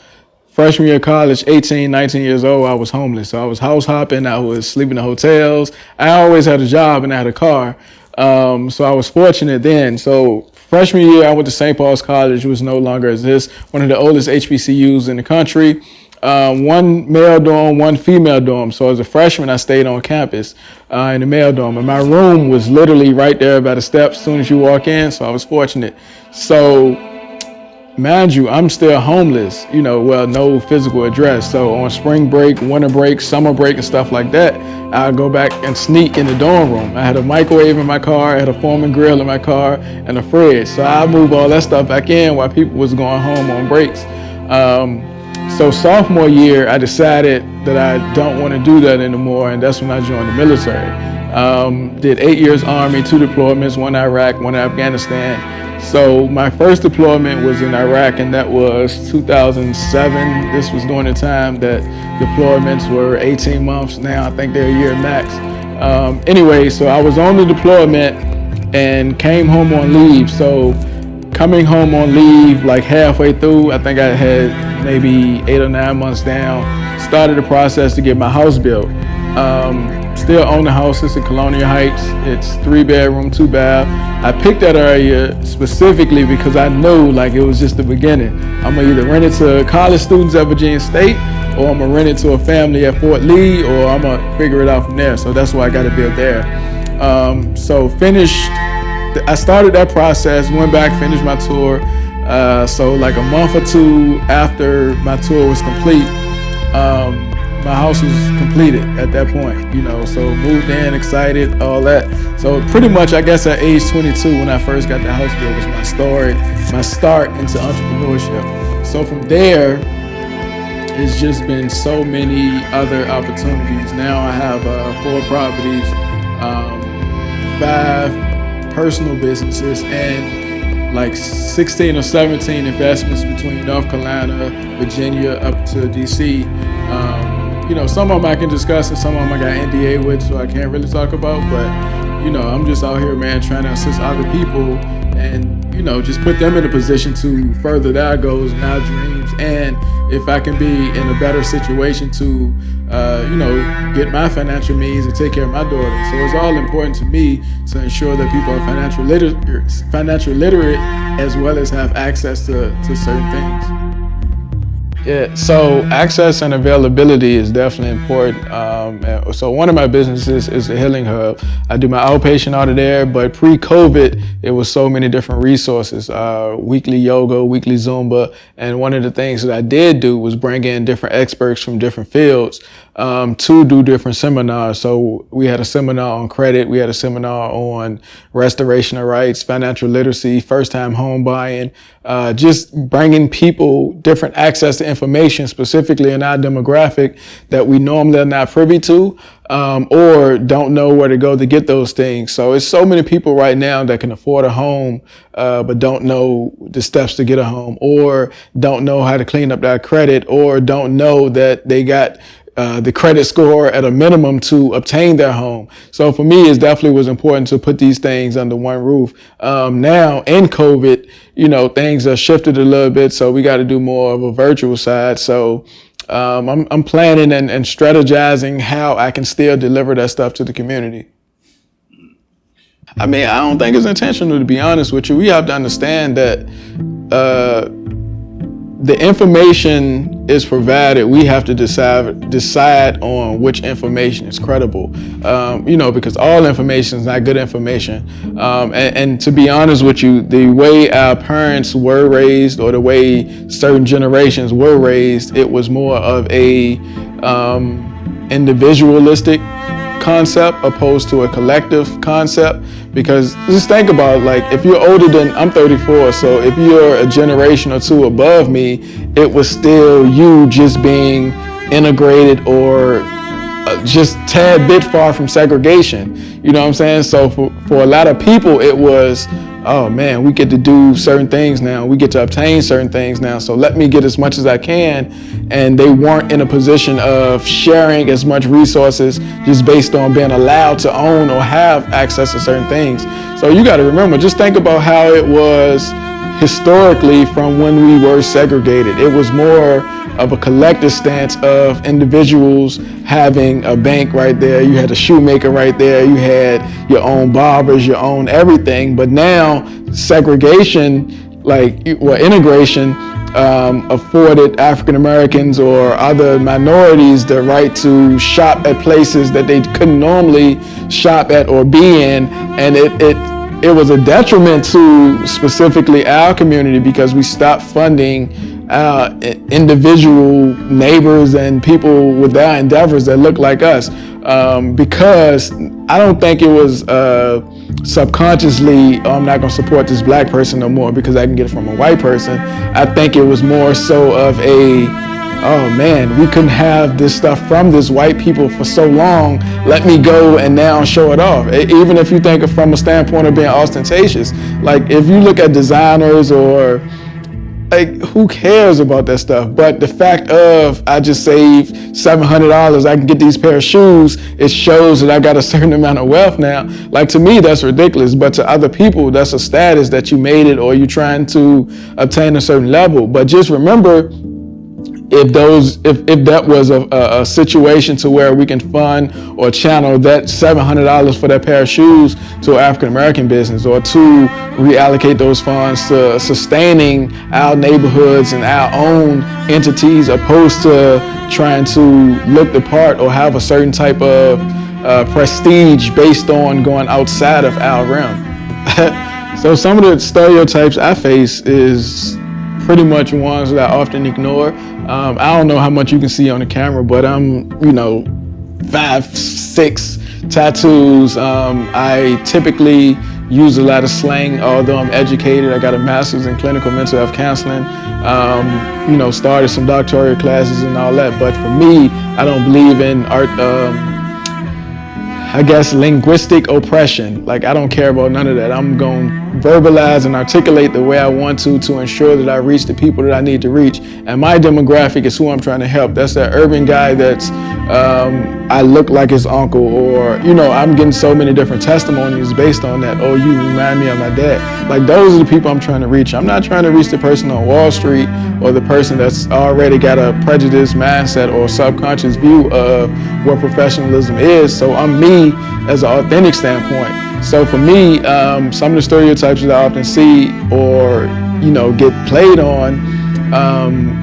freshman year of college, 18, 19 years old, I was homeless. So I was house hopping, I was sleeping in hotels. I always had a job and I had a car. So I was fortunate then. So freshman year, I went to St. Paul's College, which no longer exists, one of the oldest HBCUs in the country. 1 male dorm, 1 female dorm. So as a freshman, I stayed on campus in the male dorm. And my room was literally right there by the steps as soon as you walk in. So I was fortunate. So mind you, I'm still homeless, well, no physical address. So on spring break, winter break, summer break, and stuff like that, I'll go back and sneak in the dorm room. I had a microwave in my car, I had a Foreman grill in my car, and a fridge. So I move all that stuff back in while people was going home on breaks. So sophomore year, I decided that I don't want to do that anymore, and that's when I joined the military. Did 8 years Army, 2 deployments, 1 Iraq, 1 Afghanistan. So my first deployment was in Iraq, and that was 2007. This was during the time that deployments were 18 months. Now I think they're a year max. Anyway, so I was on the deployment and came home on leave. So coming home on leave, like halfway through, I think I had maybe 8 or 9 months down, started the process to get my house built. Still own the house. It's in Colonial Heights. It's 3 bedroom, 2 bath. I picked that area specifically because I knew like it was just the beginning. I'm gonna either rent it to college students at Virginia State, or I'm gonna rent it to a family at Fort Lee, or I'm gonna figure it out from there. So that's why I got to build there. So I started that process, went back, finished my tour. So like a month or 2 after my tour was complete, my house was completed at that point, so moved in, excited, all that. So pretty much, I guess at age 22, when I first got the house built, was my start into entrepreneurship. So from there, it's just been so many other opportunities. Now I have 4 properties, 5 personal businesses, and like 16 or 17 investments between North Carolina, Virginia, up to DC. Some of them I can discuss, and some of them I got NDA with, so I can't really talk about. But, I'm just out here, man, trying to assist other people and, just put them in a position to further their goals and their dreams. And if I can be in a better situation to, get my financial means and take care of my daughter. So it's all important to me to ensure that people are financial literate as well as have access to certain things. Yeah, so access and availability is definitely important. So one of my businesses is a healing hub. I do my outpatient out of there, but pre-COVID, it was so many different resources, weekly yoga, weekly Zumba. And one of the things that I did do was bring in different experts from different fields to do different seminars. So we had a seminar on credit. We had a seminar on restoration of rights, financial literacy, first-time home buying, just bringing people different access to information, specifically in our demographic that we normally are not privy to, or don't know where to go to get those things. So it's so many people right now that can afford a home, but don't know the steps to get a home, or don't know how to clean up their credit, or don't know that they got the credit score at a minimum to obtain their home. So for me, it definitely was important to put these things under one roof. Now in COVID, things have shifted a little bit, so we got to do more of a virtual side. So I'm planning and strategizing how I can still deliver that stuff to the community. I mean, I don't think it's intentional, to be honest with you. We have to understand that the information is provided. We have to decide on which information is credible, because all information is not good information. And to be honest with you, the way our parents were raised, or the way certain generations were raised, it was more of a individualistic concept opposed to a collective concept. Because just think about, like, if you're older than, I'm 34, so if you're a generation or 2 above me, it was still you just being integrated or just tad bit far from segregation. You know what I'm saying? So for a lot of people, it was, oh man, we get to do certain things now. We get to obtain certain things now. So let me get as much as I can. And they weren't in a position of sharing as much resources just based on being allowed to own or have access to certain things. So you got to remember, just think about how it was historically from when we were segregated. It was more of a collective stance of individuals having a bank right there. You had a shoemaker right there. You had your own barbers, your own everything. But now segregation, integration, afforded African Americans or other minorities the right to shop at places that they couldn't normally shop at or be in, and it it was a detriment to specifically our community because we stopped funding our individual neighbors and people with their endeavors that look like us. Because I don't think it was subconsciously, oh, I'm not going to support this black person no more because I can get it from a white person. I think it was more so of a, oh man, we couldn't have this stuff from this white people for so long. Let me go and now show it off. Even if you think of from a standpoint of being ostentatious, like if you look at designers or like, who cares about that stuff? But the fact of I just saved $700, I can get these pair of shoes, it shows that I got a certain amount of wealth now. Like, to me, that's ridiculous. But to other people, that's a status that you made it or you're trying to obtain a certain level. But just remember, if that was a situation to where we can fund or channel that $700 for that pair of shoes to an African American business, or to reallocate those funds to sustaining our neighborhoods and our own entities, opposed to trying to look the part or have a certain type of prestige based on going outside of our realm. So some of the stereotypes I face is pretty much ones that I often ignore. I don't know how much you can see on the camera, but I'm, 5'6", tattoos. I typically use a lot of slang, although I'm educated. I got a master's in clinical mental health counseling. Started some doctoral classes and all that. But for me, I don't believe in art. Linguistic oppression. Like, I don't care about none of that. I'm going to verbalize and articulate the way I want to ensure that I reach the people that I need to reach. And my demographic is who I'm trying to help. That's that urban guy that's, I look like his uncle, or, I'm getting so many different testimonies based on that. Oh, you remind me of my dad. Like, those are the people I'm trying to reach. I'm not trying to reach the person on Wall Street or the person that's already got a prejudiced mindset or subconscious view of what professionalism is. So I'm me as an authentic standpoint. So for me, some of the stereotypes that I often see or, get played on,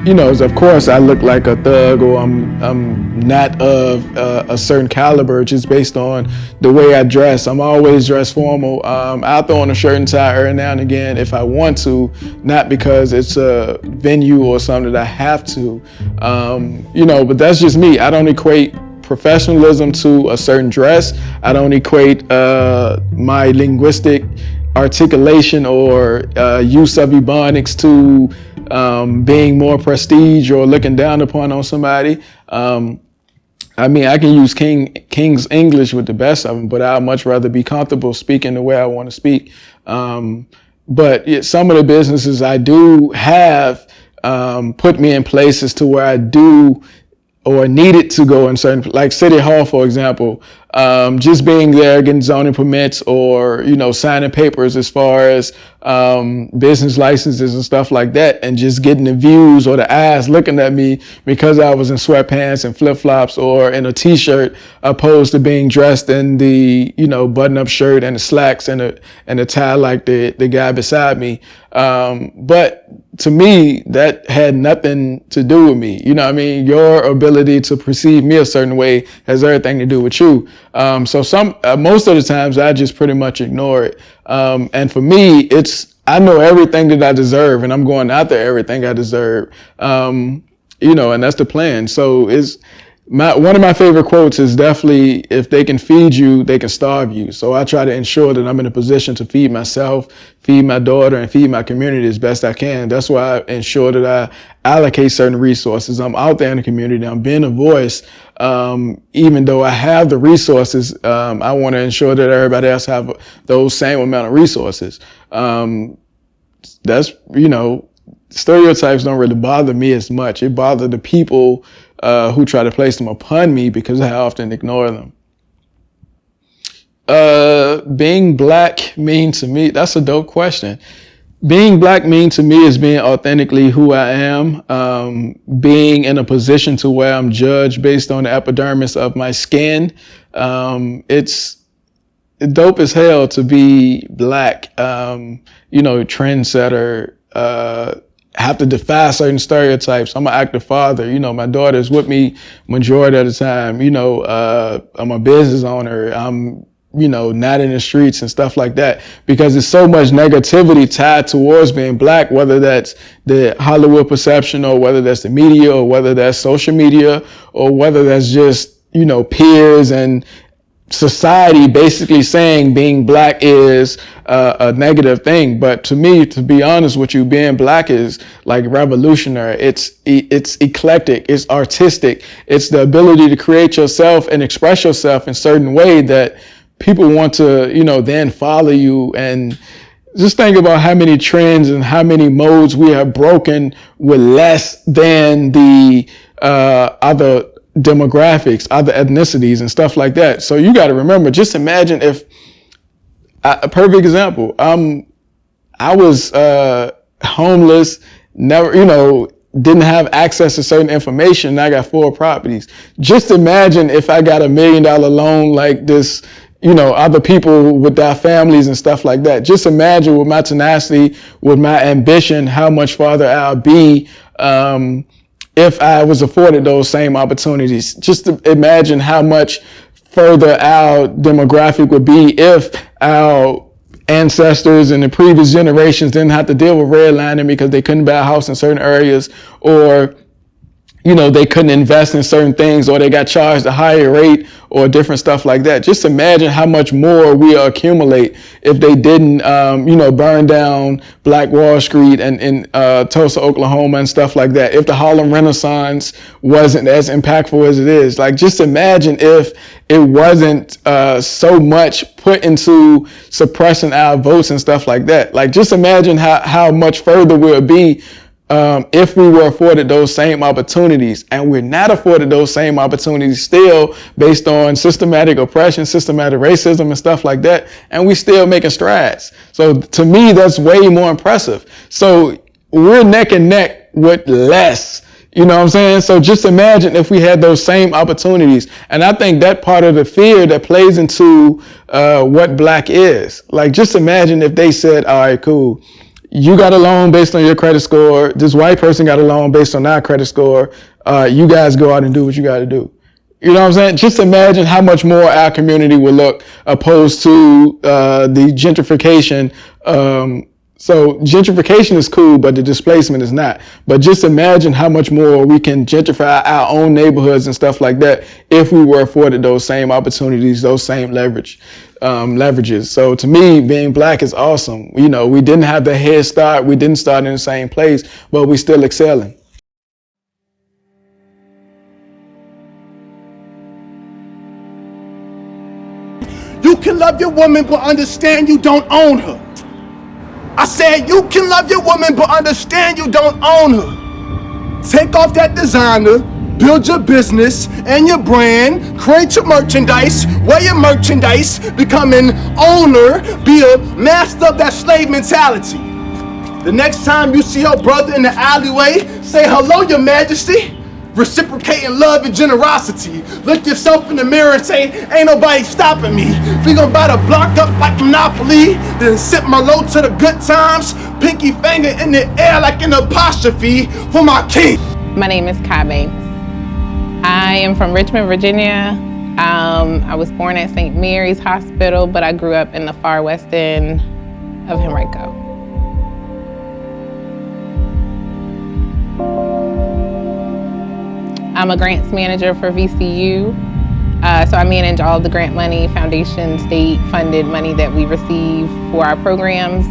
is, of course, I look like a thug, or I'm not of a certain caliber just based on the way I dress. I'm always dressed formal. I'll throw on a shirt and tie every now and again if I want to, not because it's a venue or something that I have to, but that's just me. I don't equate professionalism to a certain dress. I don't equate my linguistic articulation or use of ebonics to being more prestige or looking down upon on somebody. I can use King's English with the best of them, but I'd much rather be comfortable speaking the way I want to speak. But some of the businesses I do have put me in places to where I do or needed to go in certain, like City Hall, for example, just being there, getting zoning permits or, signing papers as far as business licenses and stuff like that, and just getting the views or the eyes looking at me because I was in sweatpants and flip-flops or in a t-shirt, opposed to being dressed in the, button-up shirt and the slacks and the tie like the guy beside me. But to me, that had nothing to do with me. Your ability to perceive me a certain way has everything to do with you. So most of the times I just pretty much ignore it. And for me, I know everything that I deserve, and I'm going after everything I deserve. And that's the plan. So one of my favorite quotes is definitely, if they can feed you, they can starve you. So I try to ensure that I'm in a position to feed myself, feed my daughter, and feed my community as best I can. That's why I ensure that I allocate certain resources. I'm out there in the community. I'm being a voice. Even though I have the resources, I want to ensure that everybody else have those same amount of resources. That's, stereotypes don't really bother me as much. It bothers the people who try to place them upon me because I often ignore them. Being black mean to me, that's a dope question. Being black mean to me is being authentically who I am, being in a position to where I'm judged based on the epidermis of my skin. It's dope as hell to be black, trendsetter, have to defy certain stereotypes. I'm an active father. My daughter's with me majority of the time. I'm a business owner. I'm not in the streets and stuff like that, because there's so much negativity tied towards being black, whether that's the Hollywood perception or whether that's the media or whether that's social media or whether that's just, peers and society basically saying being black is a negative thing. But to me, to be honest with you, being black is like revolutionary. It's eclectic. It's artistic. It's the ability to create yourself and express yourself in certain way that people want to, then follow you. And just think about how many trends and how many modes we have broken with less than the other demographics, other ethnicities and stuff like that. So you got to remember, just imagine if, a perfect example, I was homeless, never, didn't have access to certain information, and I got 4 properties. Just imagine if I got $1 million loan like this, other people with their families and stuff like that. Just imagine with my tenacity, with my ambition, how much farther I'll be, if I was afforded those same opportunities. Just to imagine how much further our demographic would be if our ancestors and the previous generations didn't have to deal with redlining because they couldn't buy a house in certain areas, or they couldn't invest in certain things, or they got charged a higher rate or different stuff like that. Just imagine how much more we'll accumulate if they didn't, burn down Black Wall Street and in Tulsa, Oklahoma and stuff like that. If the Harlem Renaissance wasn't as impactful as it is. Like, just imagine if it wasn't so much put into suppressing our votes and stuff like that. Like, just imagine how much further we'll be if we were afforded those same opportunities. And we're not afforded those same opportunities still, based on systematic oppression, systematic racism and stuff like that. And we still making strides. So to me, that's way more impressive. So we're neck and neck with less. You know what I'm saying? So just imagine if we had those same opportunities. And I think that part of the fear that plays into what black is. Like, just imagine if they said, all right, cool, you got a loan based on your credit score. This white person got a loan based on our credit score. You guys go out and do what you got to do. You know what I'm saying? Just imagine how much more our community would look, opposed to the gentrification. So gentrification is cool, but the displacement is not. But just imagine how much more we can gentrify our own neighborhoods and stuff like that if we were afforded those same opportunities, those same leverages. So to me, being black is awesome. We didn't have the head start. We didn't start in the same place, but we still excelling. You can love your woman, but understand you don't own her. I said you can love your woman, but understand you don't own her. Take off that designer, build your business and your brand, create your merchandise, wear your merchandise, become an owner, be a master of that slave mentality. The next time you see your brother in the alleyway, say hello, your majesty. Reciprocating love and generosity. Look yourself in the mirror and say, ain't nobody stopping me. We gon' buy the block up like Monopoly, then sip my low to the good times, pinky finger in the air like an apostrophe for my king. My name is Kai Banks. I am from Richmond, Virginia. I was born at St. Mary's Hospital, but I grew up in the far west end of Henrico. I'm a grants manager for VCU, so I manage all the grant money, foundation, state funded money that we receive for our programs.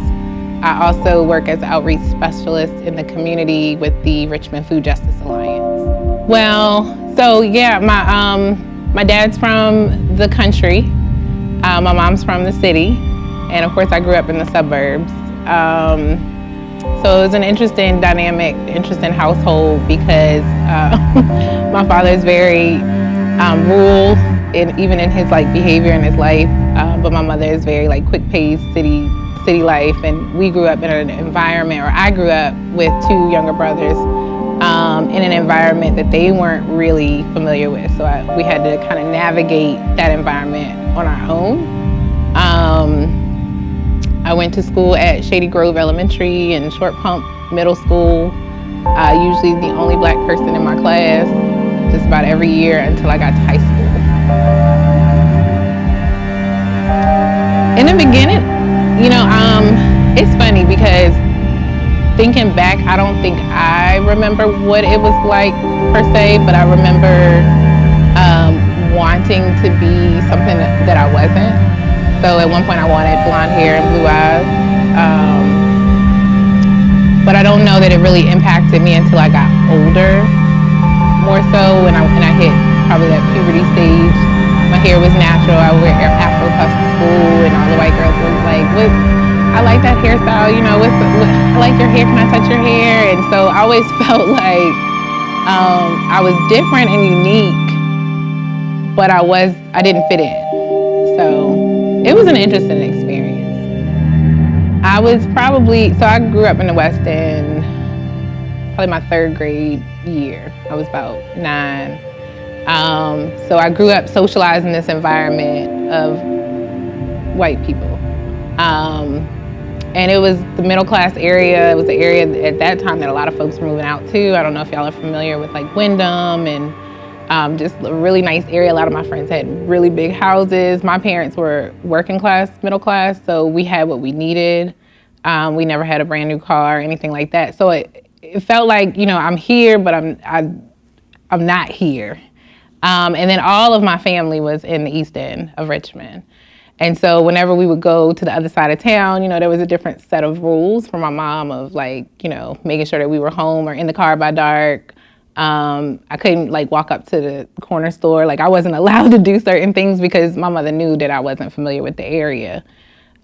I also work as an outreach specialist in the community with the Richmond Food Justice Alliance. Well, so yeah, my dad's from the country, my mom's from the city, and of course I grew up in the suburbs. So it was an interesting dynamic, interesting household, because my father is very rural, even in his behavior in his life, but my mother is very quick-paced city life, and we grew up in an environment, or I grew up with 2 younger brothers in an environment that they weren't really familiar with. So we had to kind of navigate that environment on our own. I went to school at Shady Grove Elementary and Short Pump Middle School. Usually the only black person in my class, just about every year until I got to high school. the beginning, it's funny because thinking back, I don't think I remember what it was like per se, but I remember wanting to be something that I wasn't. So at one point I wanted blonde hair and blue eyes. But I don't know that it really impacted me until I got older, more so when I hit probably that puberty stage. My hair was natural. I would wear afro puffs to school, and all the white girls were like, "What? I like that hairstyle. I like your hair. Can I touch your hair?" And so I always felt like I was different and unique, but I didn't fit in. So it was an interesting experience. I grew up in the West End, probably my third grade year. I was about 9. So I grew up socialized in this environment of white people. And it was the middle class area. It was the area at that time that a lot of folks were moving out to. I don't know if y'all are familiar with like Wyndham and just a really nice area. A lot of my friends had really big houses. My parents were working class, middle class, so we had what we needed. We never had a brand new car or anything like that. So it felt like, I'm here, but I'm not here. And then all of my family was in the East End of Richmond. And so whenever we would go to the other side of town, there was a different set of rules for my mom of like, making sure that we were home or in the car by dark. I couldn't like walk up to the corner store. Like I wasn't allowed to do certain things because my mother knew that I wasn't familiar with the area.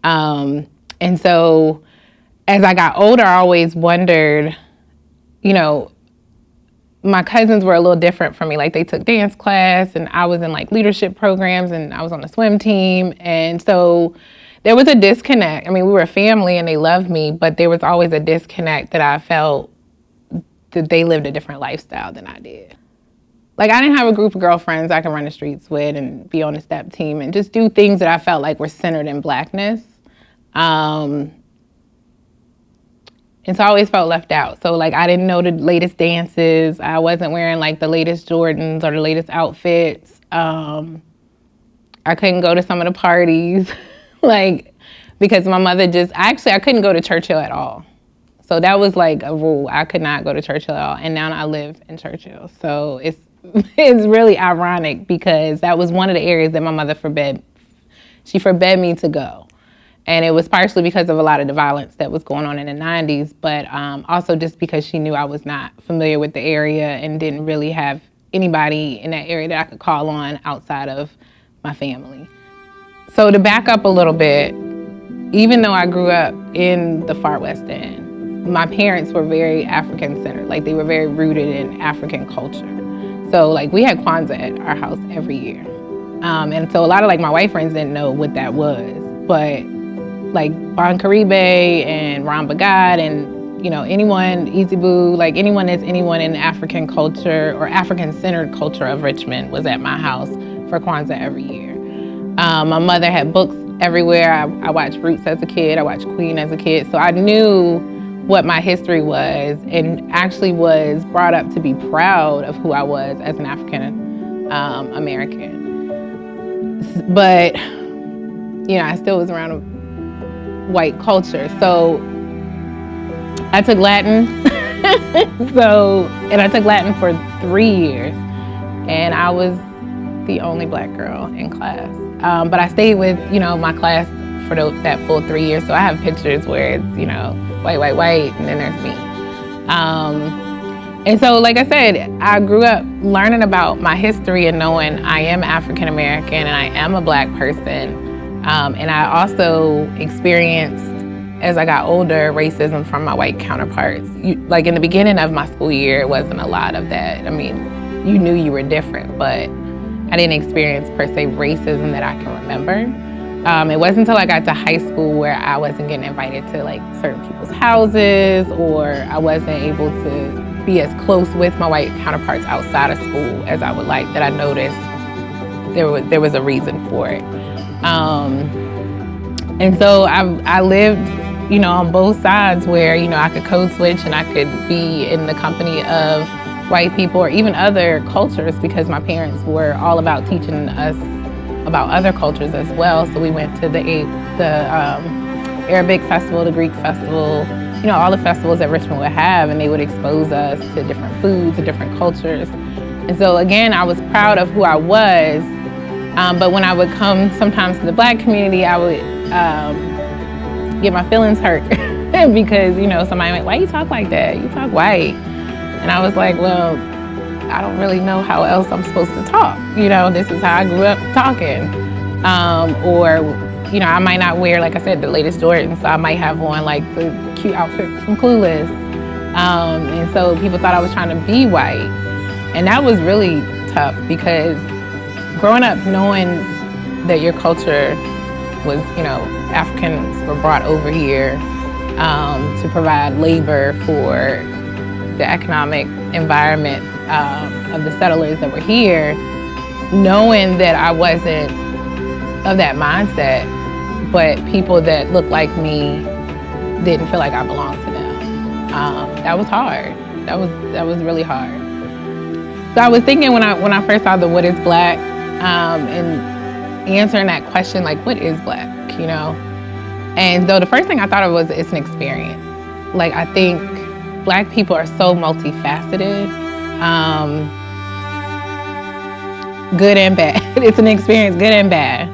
And so as I got older, I always wondered, my cousins were a little different from me. Like they took dance class and I was in like leadership programs and I was on the swim team. And so there was a disconnect. I mean, we were a family and they loved me, but there was always a disconnect that I felt that they lived a different lifestyle than I did. Like I didn't have a group of girlfriends I could run the streets with and be on the step team and just do things that I felt like were centered in Blackness. And so I always felt left out. So like I didn't know the latest dances. I wasn't wearing like the latest Jordans or the latest outfits. I couldn't go to some of the parties, like because my mother I couldn't go to Churchill at all. So that was like a rule. I could not go to Churchill at all. And now I live in Churchill. So it's really ironic because that was one of the areas that my mother forbade me to go. And it was partially because of a lot of the violence that was going on in the 90s, but also just because she knew I was not familiar with the area and didn't really have anybody in that area that I could call on outside of my family. So to back up a little bit, even though I grew up in the far West End, my parents were very African-centered. Like they were very rooted in African culture. So like we had Kwanzaa at our house every year. And so a lot of like my white friends didn't know what that was, but like Bon Caribe and Rambagad and anyone, Easy Boo, like anyone in the African culture or African-centered culture of Richmond was at my house for Kwanzaa every year. My mother had books everywhere. I watched Roots as a kid. I watched Queen as a kid. So I knew what my history was and actually was brought up to be proud of who I was as an African American. But, I still was around a white culture. So I took Latin. And I took Latin for 3 years. And I was the only Black girl in class. But I stayed with, my class for that full 3 years. So I have pictures where it's, white, and then there's me. And so, like I said, I grew up learning about my history and knowing I am African American and I am a Black person. And I also experienced, as I got older, racism from my white counterparts. Like in the beginning of my school year, it wasn't a lot of that. I mean, you knew you were different, but I didn't experience per se racism that I can remember. It wasn't until I got to high school where I wasn't getting invited to like certain people's houses, or I wasn't able to be as close with my white counterparts outside of school as I would like, that I noticed there was a reason for it. And so I lived, on both sides where, I could code switch and I could be in the company of white people or even other cultures, because my parents were all about teaching us about other cultures as well. So we went to the Arabic festival, the Greek festival, all the festivals that Richmond would have, and they would expose us to different foods, to different cultures. And so again, I was proud of who I was, but when I would come sometimes to the Black community, I would get my feelings hurt because, somebody went, why you talk like that? You talk white. And I was like, well, I don't really know how else I'm supposed to talk. This is how I grew up talking. I might not wear, like I said, the latest Jordans, so I might have on like the cute outfit from Clueless. And so people thought I was trying to be white. And that was really tough because growing up knowing that your culture was, Africans were brought over here to provide labor for the economic environment of the settlers that were here, knowing that I wasn't of that mindset, but people that looked like me didn't feel like I belonged to them. That was hard. That was really hard. So I was thinking when I first saw the What is Black, and answering that question, like, what is Black, And though the first thing I thought of was it's an experience. Like, I think Black people are so multifaceted, good and bad. It's an experience, good and bad.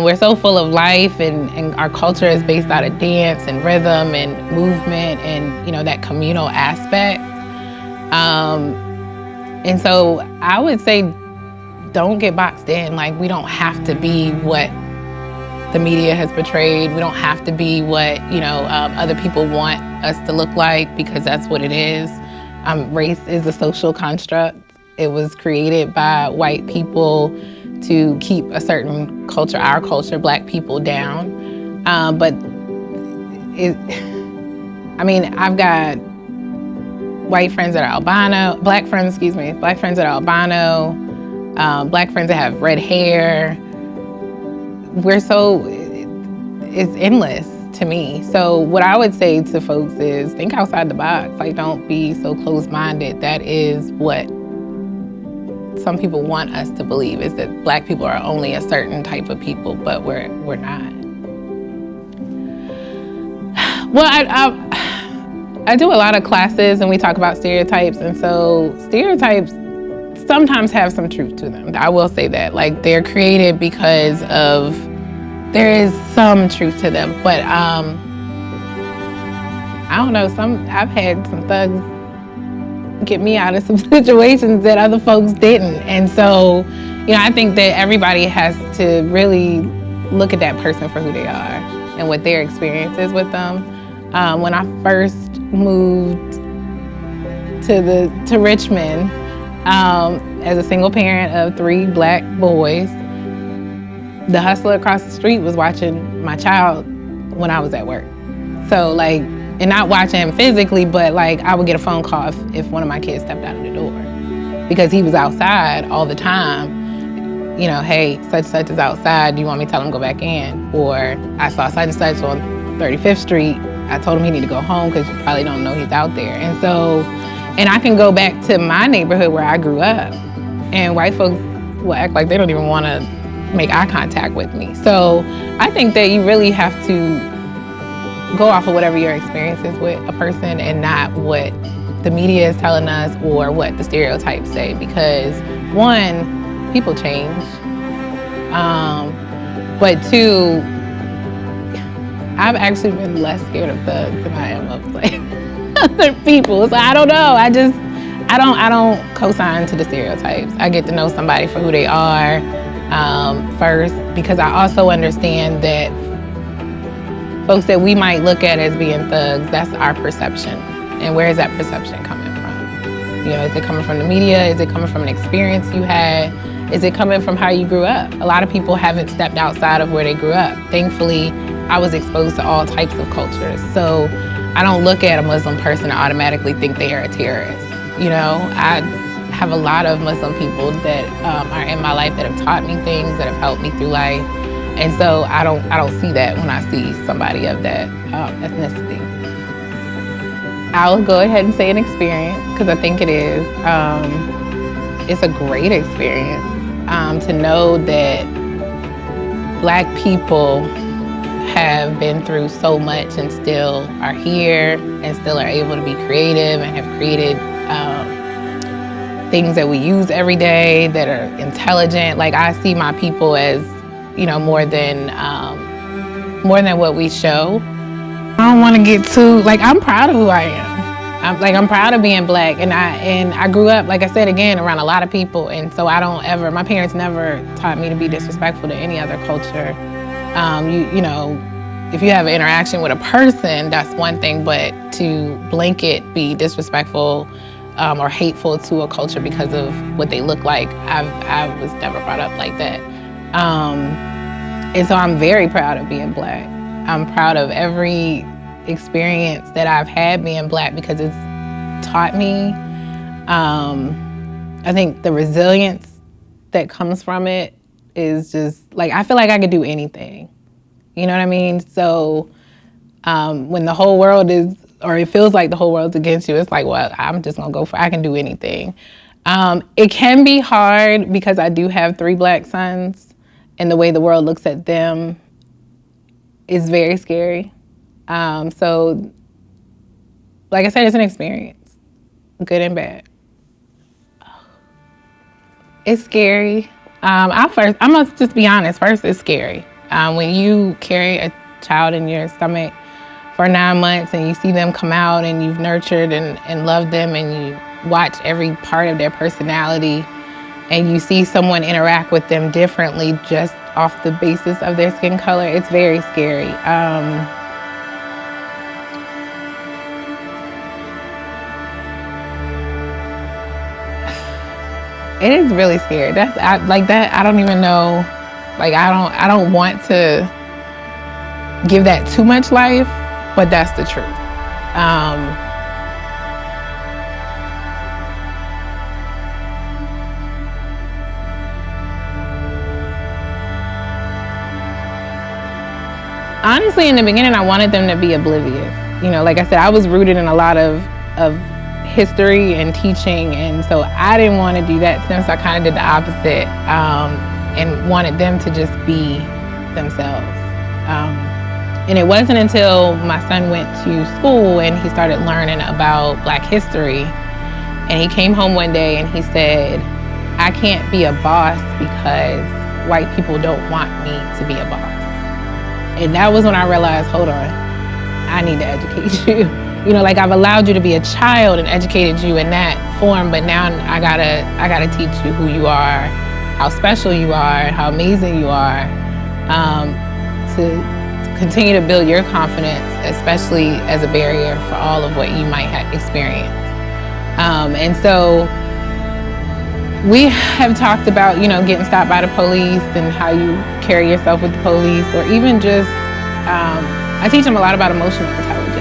We're so full of life, and our culture is based out of dance and rhythm and movement and, that communal aspect. And so I would say, don't get boxed in. Like, we don't have to be what the media has portrayed. We don't have to be what, other people want us to look like, because that's what it is. Race is a social construct. It was created by white people to keep a certain culture, our culture, Black people, down. I've got white friends that are albino, Black friends that are albino, Black friends that have red hair. It's endless to me. So what I would say to folks is think outside the box. Like, don't be so closed-minded. That is what some people want us to believe, is that Black people are only a certain type of people, but we're not. Well, I do a lot of classes and we talk about stereotypes, and so stereotypes sometimes have some truth to them. I will say that. Like, they're created because there is some truth to them, but I don't know, I've had some thugs get me out of some situations that other folks didn't. And so, I think that everybody has to really look at that person for who they are and what their experience is with them. When I first moved to Richmond, as a single parent of 3 Black boys, the hustler across the street was watching my child when I was at work. So and not watching him physically, but I would get a phone call if one of my kids stepped out of the door, because he was outside all the time. Hey, such is outside. Do you want me to tell him to go back in? Or I saw such and such on 35th Street. I told him he needed to go home because you probably don't know he's out there. And so, and I can go back to my neighborhood where I grew up, and white folks will act like they don't even want to make eye contact with me. So I think that you really have to go off of whatever your experience is with a person and not what the media is telling us or what the stereotypes say, because 1, people change, but 2, I've actually been less scared of thugs than I am of other people. So I don't know. I don't co-sign to the stereotypes. I get to know somebody for who they are first, because I also understand that folks that we might look at as being thugs, that's our perception. And where is that perception coming from? Is it coming from the media? Is it coming from an experience you had? Is it coming from how you grew up? A lot of people haven't stepped outside of where they grew up. Thankfully, I was exposed to all types of cultures. So I don't look at a Muslim person and automatically think they are a terrorist. I have a lot of Muslim people that are in my life that have taught me things, that have helped me through life. And so I don't see that when I see somebody of that ethnicity. I'll go ahead and say an experience, because I think it is. It's a great experience to know that Black people have been through so much and still are here and still are able to be creative and have created things that we use every day that are intelligent. Like, I see my people as, more than what we show. I don't want to get too, I'm proud of who I am. I'm proud of being Black, and I grew up, like I said again, around a lot of people, and so my parents never taught me to be disrespectful to any other culture. If you have an interaction with a person, that's one thing, but to blanket be disrespectful or hateful to a culture because of what they look like, I was never brought up like that. And so I'm very proud of being Black. I'm proud of every experience that I've had being Black because it's taught me. I think the resilience that comes from it is just, I feel like I could do anything. You know what I mean? So when the whole world is, or it feels like the whole world's against you, it's like, well, I'm just gonna go I can do anything. It can be hard because I do have 3 Black sons, and the way the world looks at them is very scary. So, like I said, it's an experience, good and bad. It's scary. I must just be honest. First, it's scary. When you carry a child in your stomach for 9 months and you see them come out and you've nurtured and loved them and you watch every part of their personality and you see someone interact with them differently just off the basis of their skin color, it's very scary. It is really scary. I don't even know. I don't want to give that too much life, but that's the truth. Honestly, in the beginning, I wanted them to be oblivious. Like I said, I was rooted in a lot of history and teaching, and so I didn't want to do that to them, so I kind of did the opposite, and wanted them to just be themselves. And it wasn't until my son went to school and he started learning about Black history, and he came home one day and he said, I can't be a boss because white people don't want me to be a boss. And that was when I realized, hold on, I need to educate you. I've allowed you to be a child and educated you in that form, but now I gotta teach you who you are, how special you are, how amazing you are, to continue to build your confidence, especially as a barrier for all of what you might have experienced. And so we have talked about, getting stopped by the police and how you carry yourself with the police, or even just, I teach them a lot about emotional intelligence,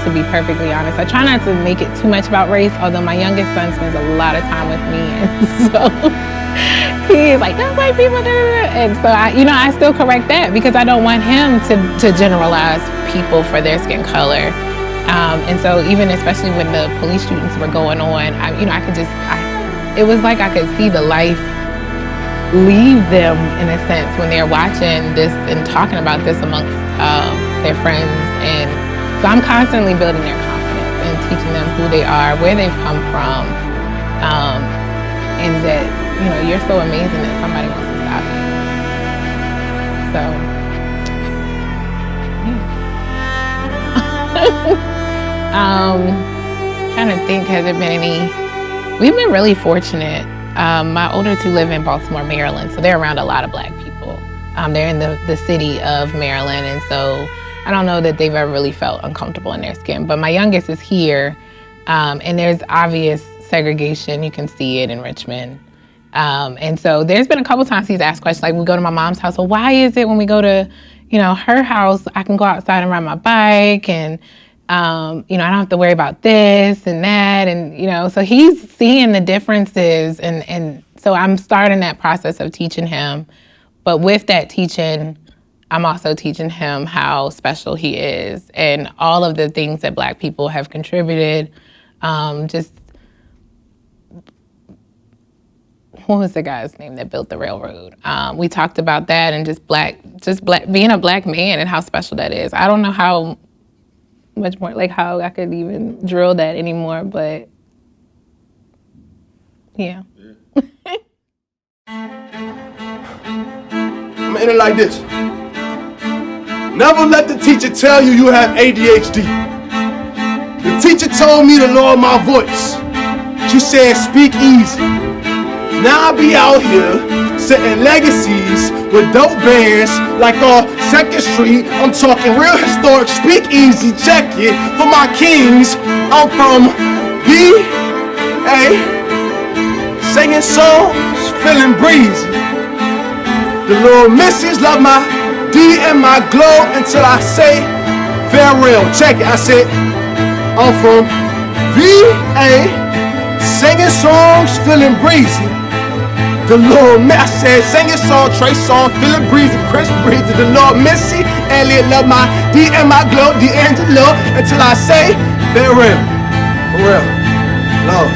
to be perfectly honest. I try not to make it too much about race, although my youngest son spends a lot of time with me, and so he's like, that's white people, and so I still correct that because I don't want him to generalize people for their skin color. And so even especially when the police shootings were going on, it was like I could see the life leave them in a sense when they're watching this and talking about this amongst their friends. And so I'm constantly building their confidence and teaching them who they are, where they've come from, and that, you're so amazing that somebody wants to stop you. So, yeah. Trying to think, has there been any? We've been really fortunate. My older 2 live in Baltimore, Maryland, so they're around a lot of Black people. They're in the city of Maryland, and so I don't know that they've ever really felt uncomfortable in their skin. But my youngest is here, and there's obvious segregation. You can see it in Richmond. And so there's been a couple times he's asked questions, like we go to my mom's house, well, why is it when we go to, her house, I can go outside and ride my bike, and I don't have to worry about this and that, and so he's seeing the differences, and so I'm starting that process of teaching him. But with that teaching, I'm also teaching him how special he is and all of the things that Black people have contributed. Just what was the guy's name that built the railroad? We talked about that and just being a black man and how special that is. I don't know how much more, like how I could even drill that anymore, but yeah. I'm gonna end it like this. Never let the teacher tell you you have ADHD. The teacher told me to lower my voice. She said, speak easy. Now I be out here setting legacies with dope bands like on 2nd Street. I'm talking real historic, speak easy, check it. For my kings, I'm from VA, singing songs, feeling breezy. The little missies love my D and my glow until I say farewell. Check it, I said, I'm from VA, singing songs, feeling breezy. The Lord, I said, singing song, Trey song, feeling breezy, Chris breezy. The Lord, Missy, Elliot, love my D and my glow, D'Angelo, until I say farewell. For real, love.